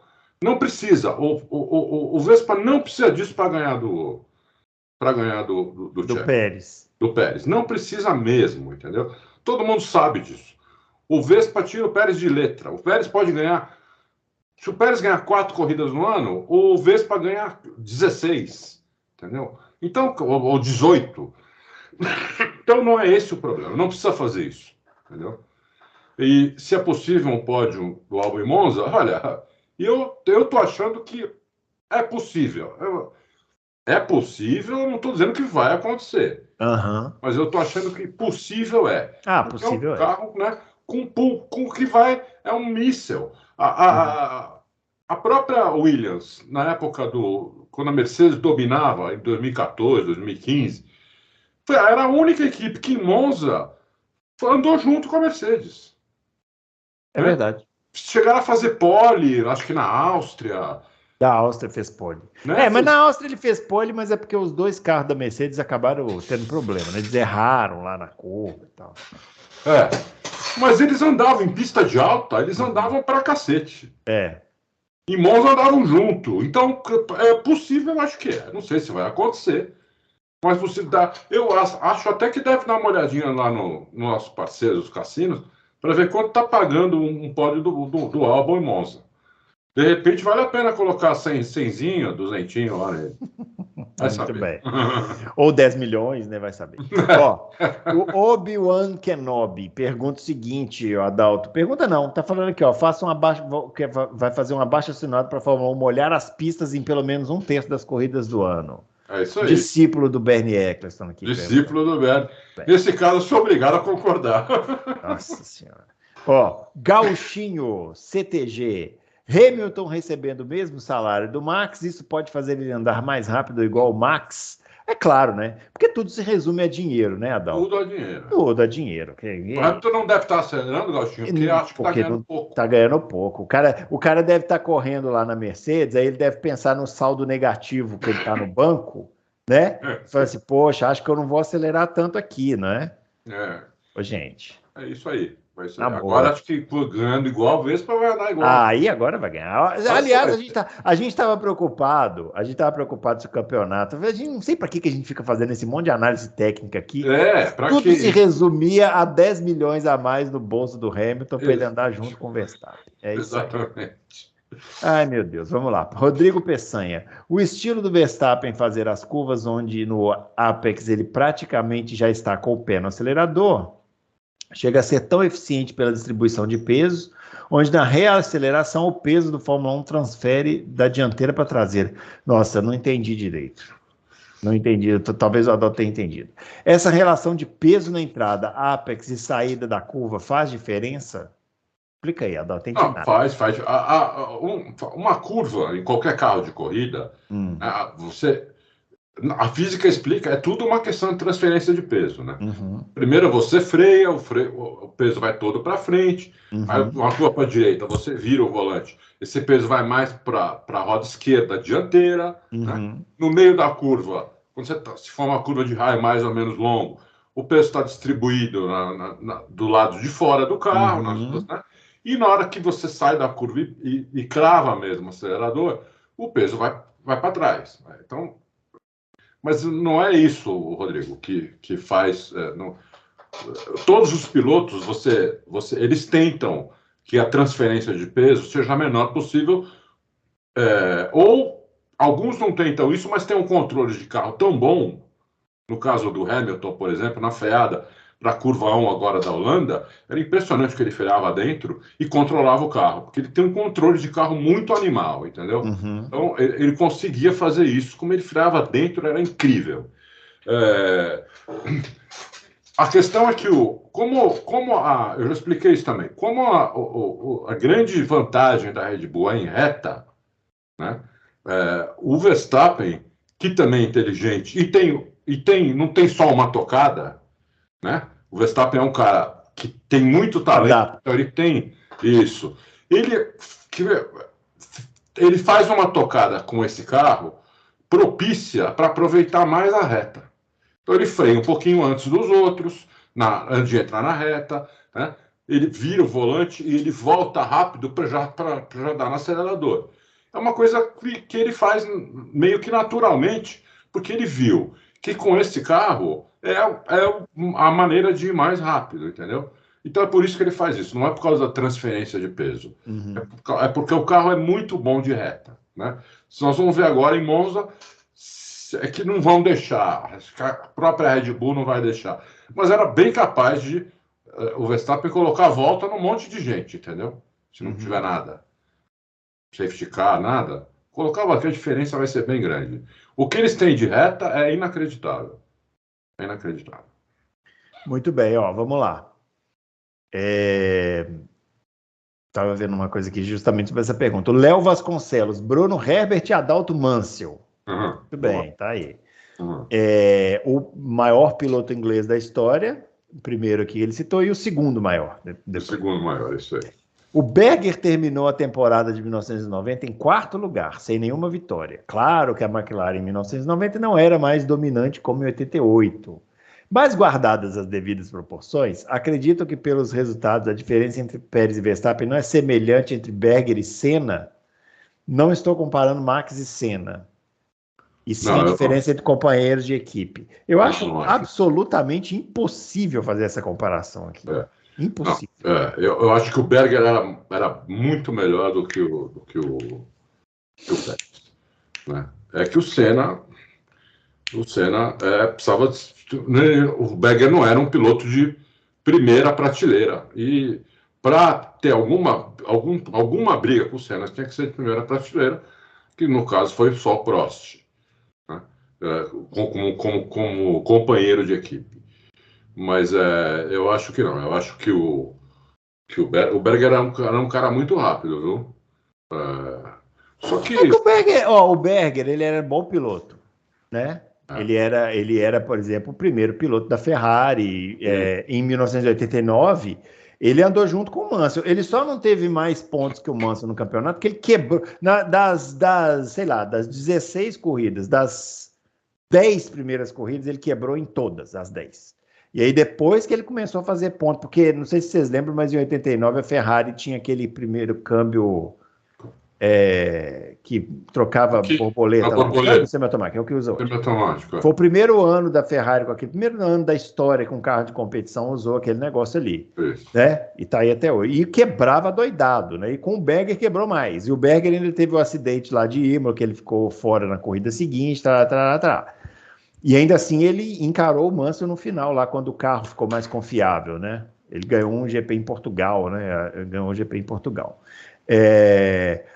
Speaker 2: Não precisa. O Vespa não precisa disso para ganhar do
Speaker 1: Pérez.
Speaker 2: Do Pérez. Não precisa mesmo, entendeu? Todo mundo sabe disso. O Vespa tira o Pérez de letra. O Pérez pode ganhar. Se o Pérez ganhar 4 corridas no ano, o Vespa ganha 16. Entendeu? Então, ou 18. Então não é esse o problema. Não precisa fazer isso. Entendeu? E se é possível um pódio do Albon e Monza, olha, eu tô achando que é possível. É possível, eu não estou dizendo que vai acontecer. Mas eu estou achando que possível é.
Speaker 1: Possível
Speaker 2: é um carro, né, com o que vai, é um míssel. A própria Williams, na época quando a Mercedes dominava, em 2014, 2015, era a única equipe que em Monza andou junto com a Mercedes.
Speaker 1: É verdade.
Speaker 2: Chegaram a fazer pole, acho que na Áustria.
Speaker 1: Da Áustria fez pole.
Speaker 2: Né?
Speaker 1: Mas na Áustria ele fez pole, mas é porque os dois carros da Mercedes acabaram tendo problema, né? Eles erraram lá na curva e tal.
Speaker 2: Mas eles andavam em pista de alta, eles andavam pra cacete. Em Monza andavam junto. Então, é possível, eu acho que é. Não sei se vai acontecer. Mas você dá. Eu acho até que deve dar uma olhadinha lá no nossos parceiros, os cassinos, para ver quanto está pagando um pódio do Albon em Monza. De repente vale a pena colocar 100zinho, 200 lá nele. Vai saber.
Speaker 1: Muito bem. Ou 10 milhões, né? Vai saber. Ó, o Obi-Wan Kenobi pergunta o seguinte, Adalto. Pergunta não, tá falando aqui, ó. Vai fazer um abaixo-assinado para a Fórmula 1 molhar as pistas em pelo menos 1/3 das corridas do ano.
Speaker 2: É isso aí.
Speaker 1: Discípulo do Bernie Eccleston aqui.
Speaker 2: Discípulo do Bernie. Nesse caso, eu sou obrigado a concordar.
Speaker 1: Nossa Senhora. Ó, Gauchinho, CTG. Hamilton recebendo o mesmo salário do Max, isso pode fazer ele andar mais rápido igual o Max? É claro, né? Porque tudo se resume a dinheiro, né, Adalto?
Speaker 2: Tudo a dinheiro.
Speaker 1: Tudo a dinheiro.
Speaker 2: O Hamilton não deve estar acelerando, Gauchinho, porque acho que está ganhando pouco.
Speaker 1: Está ganhando pouco. O cara deve estar correndo lá na Mercedes, aí ele deve pensar no saldo negativo que ele está no banco, né? Fala assim, poxa, acho que eu não vou acelerar tanto aqui, né? Ô, gente.
Speaker 2: É isso aí. Agora acho que ganhando igual, Vespa vai andar igual.
Speaker 1: Aí agora vai ganhar. Aliás, a gente estava preocupado. A gente estava preocupado com o campeonato. Não sei para que a gente fica fazendo esse monte de análise técnica aqui. Tudo se resumia a 10 milhões a mais no bolso do Hamilton para ele andar junto com o Verstappen. É isso.
Speaker 2: Exatamente.
Speaker 1: Ai, meu Deus, vamos lá. Rodrigo Peçanha. O estilo do Verstappen fazer as curvas onde no Apex ele praticamente já está com o pé no acelerador chega a ser tão eficiente pela distribuição de pesos, onde na reaceleração o peso do Fórmula 1 transfere da dianteira para a traseira. Nossa, não entendi direito. Não entendi, talvez o Adalto tenha entendido. Essa relação de peso na entrada, apex e saída da curva faz diferença? Explica aí, Adalto, tem nada.
Speaker 2: Faz. Uma curva em qualquer carro de corrida, a física explica, é tudo uma questão de transferência de peso, né? Primeiro você freia, o peso vai todo para frente, aí uma curva para a direita, você vira o volante, esse peso vai mais para a roda esquerda, dianteira, né? No meio da curva, quando se for uma curva de raio mais ou menos longo, o peso está distribuído do lado de fora do carro, né? E na hora que você sai da curva e crava mesmo o acelerador, o peso vai para trás. Então, mas não é isso, Rodrigo, que faz. Todos os pilotos, eles tentam que a transferência de peso seja a menor possível, ou alguns não tentam isso, mas tem um controle de carro tão bom. No caso do Hamilton, por exemplo, na freada para a curva 1 agora da Holanda, era impressionante que ele freava dentro e controlava o carro, porque ele tem um controle de carro muito animal, entendeu? Então, ele conseguia fazer isso, como ele freava dentro, era incrível. A questão é que, eu já expliquei isso também, como a grande vantagem da Red Bull é em reta, né? O Verstappen, que também é inteligente, não tem só uma tocada, né? O Verstappen é um cara que tem muito talento, então ele tem isso. Ele faz uma tocada com esse carro propícia para aproveitar mais a reta. Então ele freia um pouquinho antes dos outros, antes de entrar na reta, né? Ele vira o volante e ele volta rápido para já dar no acelerador. É uma coisa que ele faz meio que naturalmente, porque ele viu que com esse carro é a maneira de ir mais rápido, entendeu? Então é por isso que ele faz isso, não é por causa da transferência de peso. É porque o carro é muito bom de reta, né? Se nós vamos ver agora em Monza, é que não vão deixar, a própria Red Bull não vai deixar. Mas era bem capaz de o Verstappen colocar a volta num monte de gente, entendeu? Se não tiver nada. Safety car, nada. Colocava que a diferença vai ser bem grande. O que eles têm de reta é inacreditável. É inacreditável.
Speaker 1: Muito bem, vamos lá. Estava vendo uma coisa aqui justamente sobre essa pergunta. O Léo Vasconcelos, Bruno Herbert e Adalto Mansell. Muito bem, tá aí. O maior piloto inglês da história, O primeiro aqui ele citou, e o segundo maior.
Speaker 2: O segundo maior, isso aí.
Speaker 1: O Berger terminou a temporada de 1990 em quarto lugar, sem nenhuma vitória. Claro que a McLaren em 1990 não era mais dominante como em 88. Mas guardadas as devidas proporções, acredito que pelos resultados a diferença entre Pérez e Verstappen não é semelhante entre Berger e Senna. Não estou comparando Max e Senna. E sim a diferença entre companheiros de equipe. Eu acho absolutamente impossível fazer essa comparação aqui. Impossível.
Speaker 2: Eu acho que o Berger era muito melhor do que o Pérez, né? É que o Senna precisava. O Berger não era um piloto de primeira prateleira. E para ter alguma briga com o Senna, tinha que ser de primeira prateleira, que no caso foi só o Prost, né? Como companheiro de equipe. Mas eu acho que não. Eu acho que o Berger era um cara muito rápido, viu? Só que...
Speaker 1: o Berger, ele era bom piloto, né? Ele era, por exemplo, o primeiro piloto da Ferrari. Em 1989, ele andou junto com o Mansell. Ele só não teve mais pontos que o Mansell no campeonato, porque ele quebrou das 16 corridas, das 10 primeiras corridas, ele quebrou em todas as 10. E aí depois que ele começou a fazer ponto, porque não sei se vocês lembram, mas em 89 a Ferrari tinha aquele primeiro câmbio que trocava borboleta. Câmbio semiautomático, é o que usa hoje. Foi o primeiro ano da Ferrari, com aquele primeiro ano da história com carro de competição, usou aquele negócio ali. Né? E tá aí até hoje. E quebrava doidado, né? E com o Berger quebrou mais. E o Berger ainda teve o acidente lá de Imola, que ele ficou fora na corrida seguinte, E ainda assim ele encarou o Mansell no final, lá quando o carro ficou mais confiável, né? Ele ganhou um GP em Portugal, né?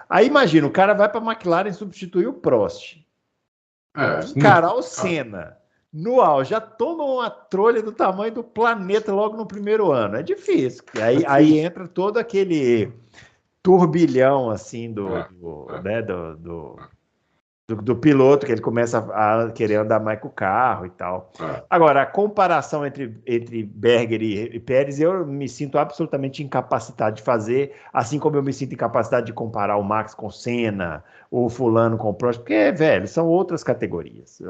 Speaker 1: Aí imagina, o cara vai para a McLaren substituir o Prost. Encarar o Senna. No auge, já toma uma trolha do tamanho do planeta logo no primeiro ano. É difícil. Aí entra todo aquele turbilhão assim do piloto, que ele começa a querer andar mais com o carro e tal. Agora, a comparação entre Berger e Pérez, eu me sinto absolutamente incapacitado de fazer, assim como eu me sinto incapacitado de comparar o Max com o Senna, o fulano com o Prost, porque, velho, são outras categorias.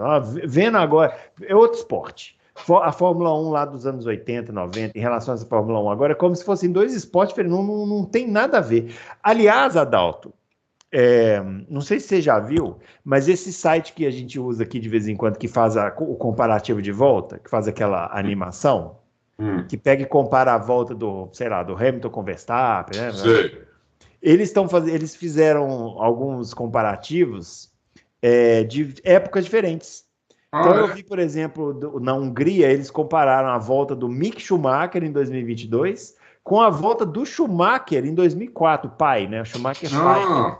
Speaker 1: Vendo agora, é outro esporte. A Fórmula 1 lá dos anos 80, 90, em relação a essa Fórmula 1 agora, é como se fossem dois esportes diferentes, não tem nada a ver. Aliás, Adalto, não sei se você já viu, mas esse site que a gente usa aqui de vez em quando, que faz o comparativo de volta, que faz aquela animação, que pega e compara a volta do Hamilton com Verstappen, né? Eles fizeram alguns comparativos de épocas diferentes. Então eu vi, por exemplo, na Hungria, eles compararam a volta do Mick Schumacher em 2022 com a volta do Schumacher em 2004, pai, né? O Schumacher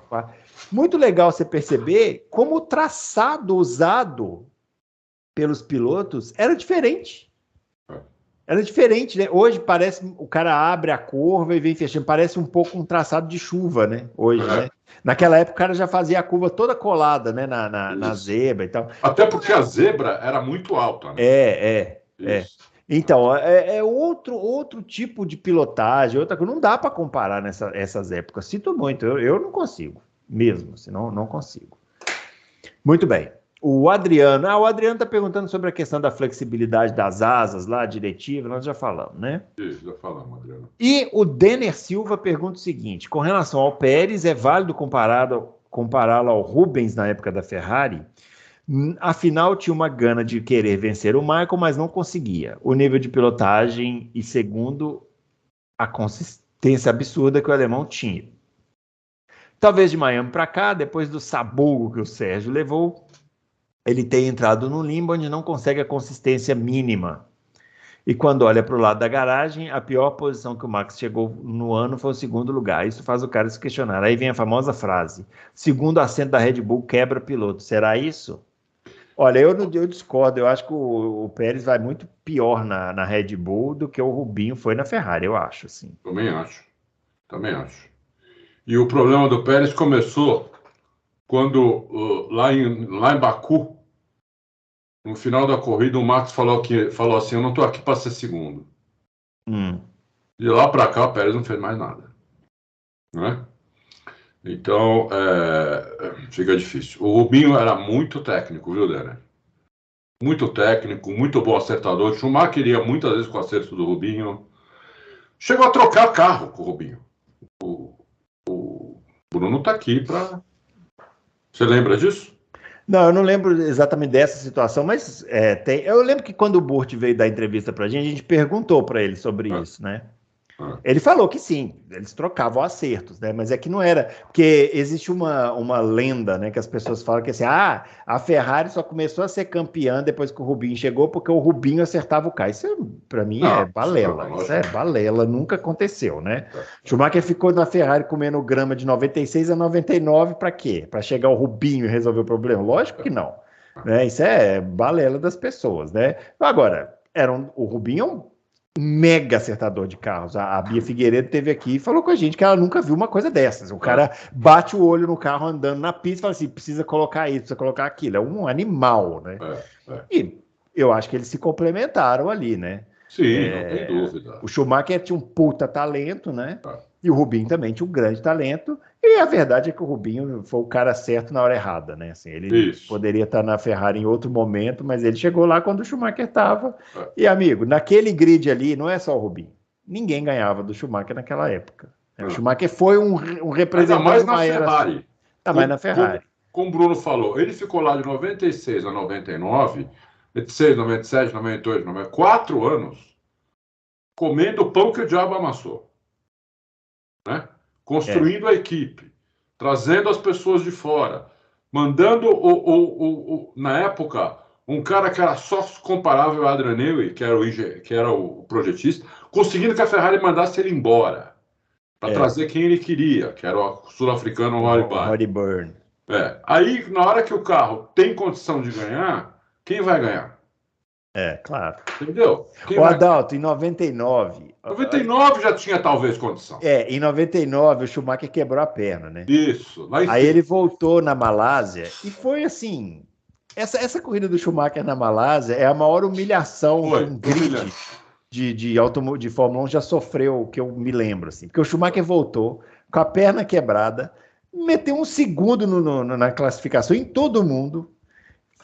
Speaker 1: pai. Muito legal você perceber como o traçado usado pelos pilotos era diferente. Era diferente, né? Hoje parece, o cara abre a curva e vem fechando, parece um pouco um traçado de chuva, né? Hoje, né? Naquela época o cara já fazia a curva toda colada, né? Na zebra e tal.
Speaker 2: Até porque a zebra era muito alta, né?
Speaker 1: Então, é outro tipo de pilotagem, outra coisa. Não dá para comparar essas épocas. Sinto muito, eu não consigo, mesmo, senão não consigo. Muito bem. O Adriano está perguntando sobre a questão da flexibilidade das asas lá, diretiva, nós já falamos, né?
Speaker 2: Isso, já falamos, Adriano.
Speaker 1: E o Denner Silva pergunta o seguinte: com relação ao Pérez, é válido compará-lo ao Rubens na época da Ferrari? Afinal, tinha uma gana de querer vencer o Michael, mas não conseguia. O nível de pilotagem e, segundo, a consistência absurda que o alemão tinha. Talvez de Miami para cá, depois do sabugo que o Sérgio levou, ele tenha entrado no limbo onde não consegue a consistência mínima. E quando olha para o lado da garagem, a pior posição que o Max chegou no ano foi o segundo lugar. Isso faz o cara se questionar. Aí vem a famosa frase: segundo assento da Red Bull quebra piloto. Será isso? Olha, eu discordo. Eu acho que o Pérez vai muito pior na Red Bull do que o Rubinho foi na Ferrari, eu acho. Assim.
Speaker 2: Também acho. E o problema do Pérez começou quando, lá em Baku, no final da corrida, o Max falou assim: eu não estou aqui para ser segundo. De lá para cá, o Pérez não fez mais nada. Né? Então, fica difícil. O Rubinho era muito técnico, viu, Daniel? Muito técnico, muito bom acertador. O Schumacher ia muitas vezes com o acerto do Rubinho. Chegou a trocar carro com o Rubinho. O Bruno está aqui para... Você lembra disso?
Speaker 1: Não, eu não lembro exatamente dessa situação, mas eu lembro que quando o Burt veio dar entrevista para a gente perguntou para ele sobre isso, né? Ele falou que sim, eles trocavam acertos, né? Mas é que não era, porque existe uma lenda, né? Que as pessoas falam que assim, a Ferrari só começou a ser campeã depois que o Rubinho chegou, porque o Rubinho acertava o carro. Isso, para mim, é balela. Isso é balela, nunca aconteceu, né? Schumacher ficou na Ferrari comendo grama de 96 a 99, para quê? Para chegar o Rubinho e resolver o problema? Lógico que não. Né? Isso é balela das pessoas, né? Agora, o Rubinho é um mega acertador de carros. A Bia Figueiredo teve aqui e falou com a gente que ela nunca viu uma coisa dessas. O cara bate o olho no carro andando na pista e fala assim, precisa colocar isso, precisa colocar aquilo. É um animal, né? E eu acho que eles se complementaram ali, né?
Speaker 2: Sim, não tem dúvida.
Speaker 1: O Schumacher tinha um puta talento, né? E o Rubinho também tinha um grande talento. E a verdade é que o Rubinho foi o cara certo na hora errada, né? Assim, ele poderia estar na Ferrari em outro momento, mas ele chegou lá quando o Schumacher estava. E, amigo, naquele grid ali, não é só o Rubinho. Ninguém ganhava do Schumacher naquela época. O Schumacher foi um representante
Speaker 2: mais na Ferrari.
Speaker 1: Mais na Ferrari.
Speaker 2: Como o Bruno falou, ele ficou lá de 96 a 99, 96, 97, 98, 94, 4 anos, comendo o pão que o diabo amassou. Né? Construindo a equipe, trazendo as pessoas de fora, mandando na época um cara que era só comparável a Adrian Newey, que era o projetista, conseguindo que a Ferrari mandasse ele embora para trazer quem ele queria, que era o sul-africano Rory
Speaker 1: Byrne.
Speaker 2: Aí, na hora que o carro tem condição de ganhar, quem vai ganhar?
Speaker 1: Claro.
Speaker 2: Entendeu?
Speaker 1: O Adalto, em 99...
Speaker 2: 99 já tinha talvez condição.
Speaker 1: Em 99 o Schumacher quebrou a perna, né?
Speaker 2: Isso.
Speaker 1: Aí ele voltou na Malásia e foi assim... Essa corrida do Schumacher na Malásia é a maior humilhação que um grid de Fórmula 1 já sofreu, que eu me lembro, assim. Porque o Schumacher voltou com a perna quebrada, meteu um segundo na classificação em todo mundo,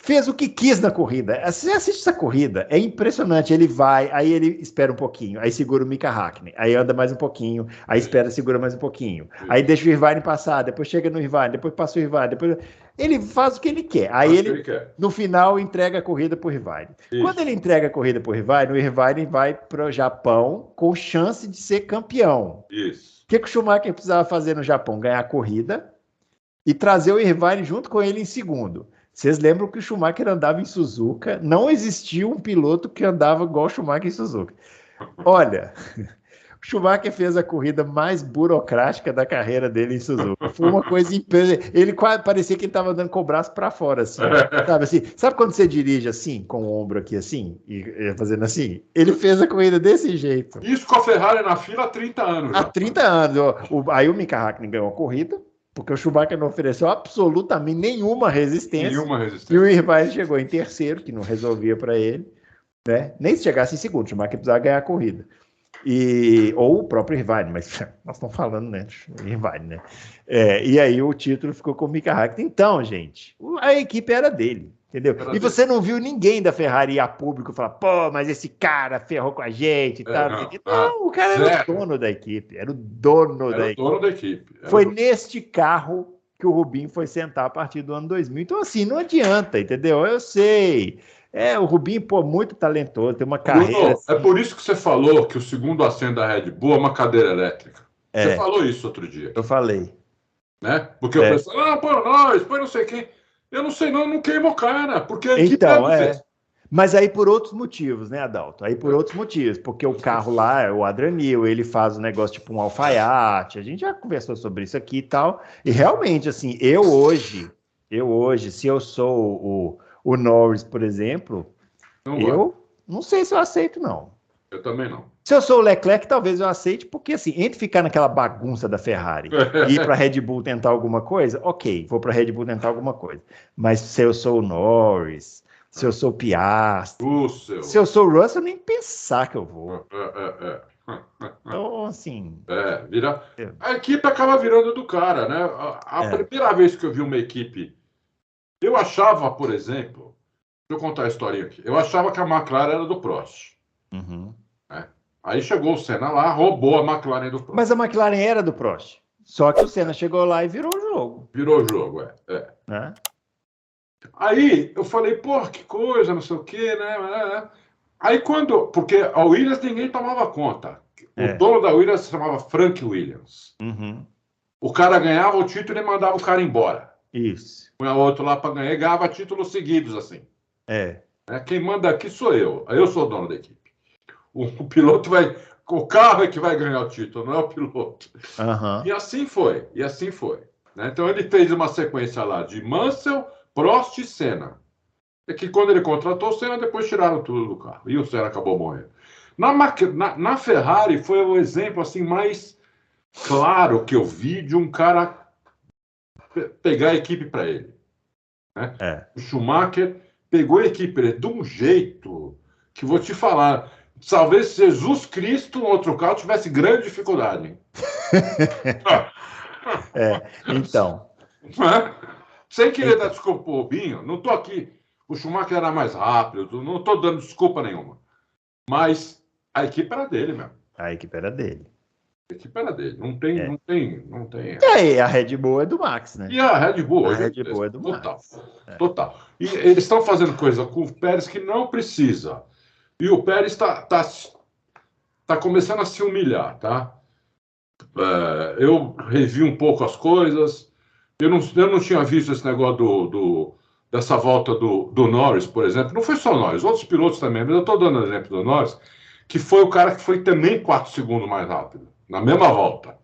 Speaker 1: fez o que quis na corrida. Você assiste essa corrida, é impressionante. Ele vai, aí ele espera um pouquinho, aí segura o Mika Hakkinen, aí anda mais um pouquinho, aí espera, segura mais um pouquinho, aí deixa o Irvine passar, depois chega no Irvine, depois passa o Irvine, depois... Ele faz o que ele quer. Aí ele no final, entrega a corrida para o Irvine. Quando ele entrega a corrida para o Irvine vai para o Japão com chance de ser campeão.
Speaker 2: Isso.
Speaker 1: O que o Schumacher precisava fazer no Japão? Ganhar a corrida e trazer o Irvine junto com ele em segundo. Vocês lembram que o Schumacher andava em Suzuka? Não existia um piloto que andava igual o Schumacher em Suzuka. Olha, o Schumacher fez a corrida mais burocrática da carreira dele em Suzuka. Foi uma coisa impressionante. Ele quase parecia que ele estava andando com o braço para fora, assim, sabe assim. Sabe quando você dirige assim, com o ombro aqui assim, e fazendo assim? Ele fez a corrida desse jeito.
Speaker 2: Isso com a Ferrari na fila há 30 anos.
Speaker 1: Há 30 anos. Aí o Mika Hakkinen ganhou a corrida, porque o Schumacher não ofereceu absolutamente nenhuma resistência. E o Irvine chegou em terceiro, que não resolvia para ele, né? Nem se chegasse em segundo, o Schumacher precisava ganhar a corrida. Ou o próprio Irvine, mas nós estamos falando, né? Irvine, né? E aí o título ficou com o Mika Hakkinen. Então, gente, a equipe era dele, entendeu? E você não viu ninguém da Ferrari ir a público falar, pô, mas esse cara ferrou com a gente e tal. Não, o cara era o dono da equipe. Era o dono da equipe. Foi neste carro que o Rubinho foi sentar a partir do ano 2000. Então, assim, não adianta, entendeu? Eu sei. O Rubinho, pô, muito talentoso, tem uma carreira...
Speaker 2: Bruno, assim... É por isso que você falou que o segundo assento da Red Bull é uma cadeira elétrica. Você falou isso outro dia.
Speaker 1: Eu falei.
Speaker 2: Né? Porque o pessoal, põe nós, põe não sei quem. Eu não sei, não queimo cara, porque a equipe
Speaker 1: Mas aí por outros motivos, né, Adalto? Aí por outros motivos, porque o carro lá, o Adrian Newey, ele faz um negócio tipo um alfaiate, a gente já conversou sobre isso aqui e tal, e realmente, assim, eu hoje, se eu sou o Norris, por exemplo, eu não sei se eu aceito, não.
Speaker 2: Eu também não.
Speaker 1: Se eu sou o Leclerc, talvez eu aceite, porque assim, entre ficar naquela bagunça da Ferrari e ir para a Red Bull tentar alguma coisa, ok, vou para a Red Bull tentar alguma coisa. Mas se eu sou o Norris, Se eu sou o Piastri.
Speaker 2: Russell.
Speaker 1: Se eu sou o Russell, nem pensar que eu vou. Então, assim...
Speaker 2: A equipe acaba virando do cara, né? A primeira vez que eu vi uma equipe... Eu achava, por exemplo... Deixa eu contar a historinha aqui. Eu achava que a McLaren era do Prost.
Speaker 1: Uhum.
Speaker 2: Né? Aí chegou o Senna lá, roubou a McLaren do Prost.
Speaker 1: Mas a McLaren era do Prost. Só que o Senna chegou lá e virou o jogo.
Speaker 2: Virou o jogo,
Speaker 1: Né?
Speaker 2: Aí eu falei, porra, que coisa, não sei o quê, né? Aí quando... Porque a Williams ninguém tomava conta. O dono da Williams se chamava Frank Williams.
Speaker 1: Uhum.
Speaker 2: O cara ganhava o título e mandava o cara embora.
Speaker 1: Isso.
Speaker 2: Punha outro lá para ganhar e ganhava títulos seguidos, assim. Quem manda aqui sou eu. Eu sou o dono da equipe. O piloto vai... O carro é que vai ganhar o título, não é o piloto.
Speaker 1: Uhum.
Speaker 2: E assim foi. Né? Então ele fez uma sequência lá de Mansell, Prost e Senna. É que quando ele contratou o Senna, depois tiraram tudo do carro. E o Senna acabou morrendo. Na Ferrari foi o exemplo assim, mais claro que eu vi de um cara pegar a equipe para ele. Né? O Schumacher pegou a equipe de um jeito que vou te falar. Talvez Jesus Cristo, no outro carro, tivesse grande dificuldade.
Speaker 1: Então.
Speaker 2: Sem querer dar desculpa pro Rubinho, não tô aqui. O Schumacher era mais rápido, não tô dando desculpa nenhuma. Mas a equipe era dele mesmo.
Speaker 1: A equipe era dele.
Speaker 2: Não tem.
Speaker 1: E aí, a Red Bull é do Max, né?
Speaker 2: E a Red Bull
Speaker 1: hoje é do Max.
Speaker 2: Total. E eles estão fazendo coisa com o Pérez que não precisa. E o Pérez tá começando a se humilhar, tá? Eu revi um pouco as coisas. Eu não tinha visto esse negócio dessa volta do Norris, por exemplo. Não foi só o Norris, outros pilotos também, mas eu estou dando exemplo do Norris, que foi o cara que foi também 4 segundos mais rápido, na mesma volta.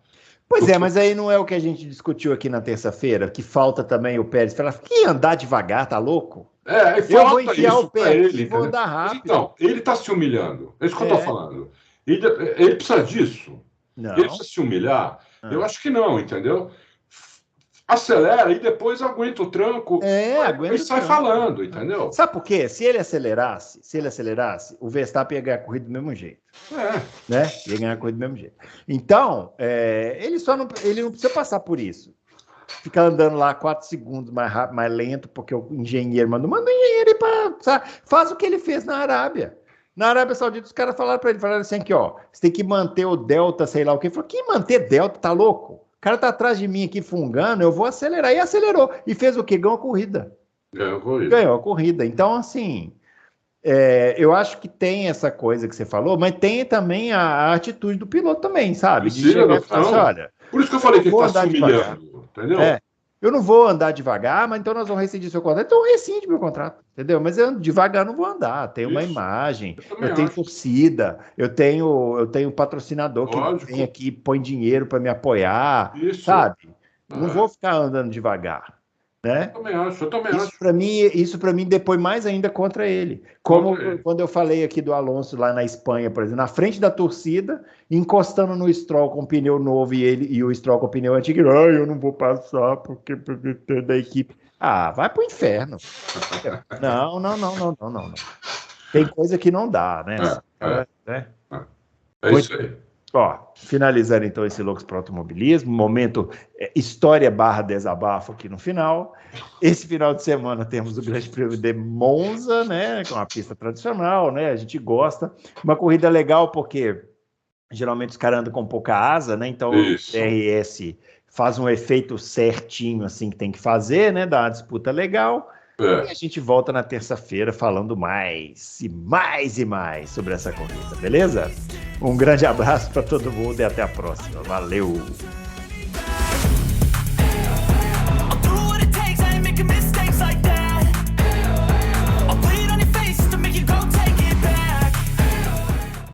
Speaker 1: Pois é, mas aí não é o que a gente discutiu aqui na terça-feira, que falta também o Pérez. Falar que andar devagar, tá louco?
Speaker 2: Eu vou enfiar o pé
Speaker 1: ele, vou andar rápido.
Speaker 2: Então, ele está se humilhando. É isso que eu estou falando. Ele precisa disso.
Speaker 1: Não.
Speaker 2: Ele precisa se humilhar. Eu acho que não, entendeu? Acelera e depois aguenta o tranco e sai falando, entendeu?
Speaker 1: Sabe por quê? Se ele acelerasse, o Verstappen ia ganhar a corrida do mesmo jeito. Né? Ia ganhar a corrida do mesmo jeito. Então, ele não precisa passar por isso. Ficar andando lá 4 segundos mais rápido, mais lento, porque o engenheiro manda o engenheiro ir para... Faz o que ele fez na Arábia. Na Arábia Saudita, os caras falaram assim aqui, ó, você tem que manter o delta, sei lá o quê. Ele falou, que manter delta? Tá louco? O cara tá atrás de mim aqui fungando, eu vou acelerar. E acelerou. E fez o quê? Ganhou a corrida. Ganhou a corrida. Então, assim, eu acho que tem essa coisa que você falou, mas tem também a atitude do piloto também, sabe? De chegar e falar assim, olha...
Speaker 2: Por isso que eu falei que ele tá se humilhando, entendeu?
Speaker 1: Eu não vou andar devagar, mas então nós vamos rescindir seu contrato. Então rescinde meu contrato, entendeu? Mas eu devagar não vou andar. Tem uma imagem, eu tenho torcida, eu tenho patrocinador que vem aqui, põe dinheiro para me apoiar, sabe? Não vou ficar andando devagar, né?
Speaker 2: Eu também acho.
Speaker 1: Isso para mim depois mais ainda contra ele. Como quando eu falei aqui do Alonso lá na Espanha, por exemplo, na frente da torcida, encostando no Stroll com pneu novo e o Stroll com pneu antigo, eu não vou passar porque da equipe. Vai pro inferno. Não. Tem coisa que não dá, né?
Speaker 2: É isso aí.
Speaker 1: Ó, finalizando então esse Loucos para Automobilismo, momento história / desabafo aqui no final. Esse final de semana temos o Grande Prêmio de Monza, né, com a pista tradicional, né, a gente gosta. Uma corrida legal porque geralmente os caras andam com pouca asa, né, então o DRS faz um efeito certinho assim que tem que fazer, né, dá uma disputa legal. E a gente volta na terça-feira falando mais e mais sobre essa corrida, beleza? Um grande abraço para todo mundo e até a próxima. Valeu!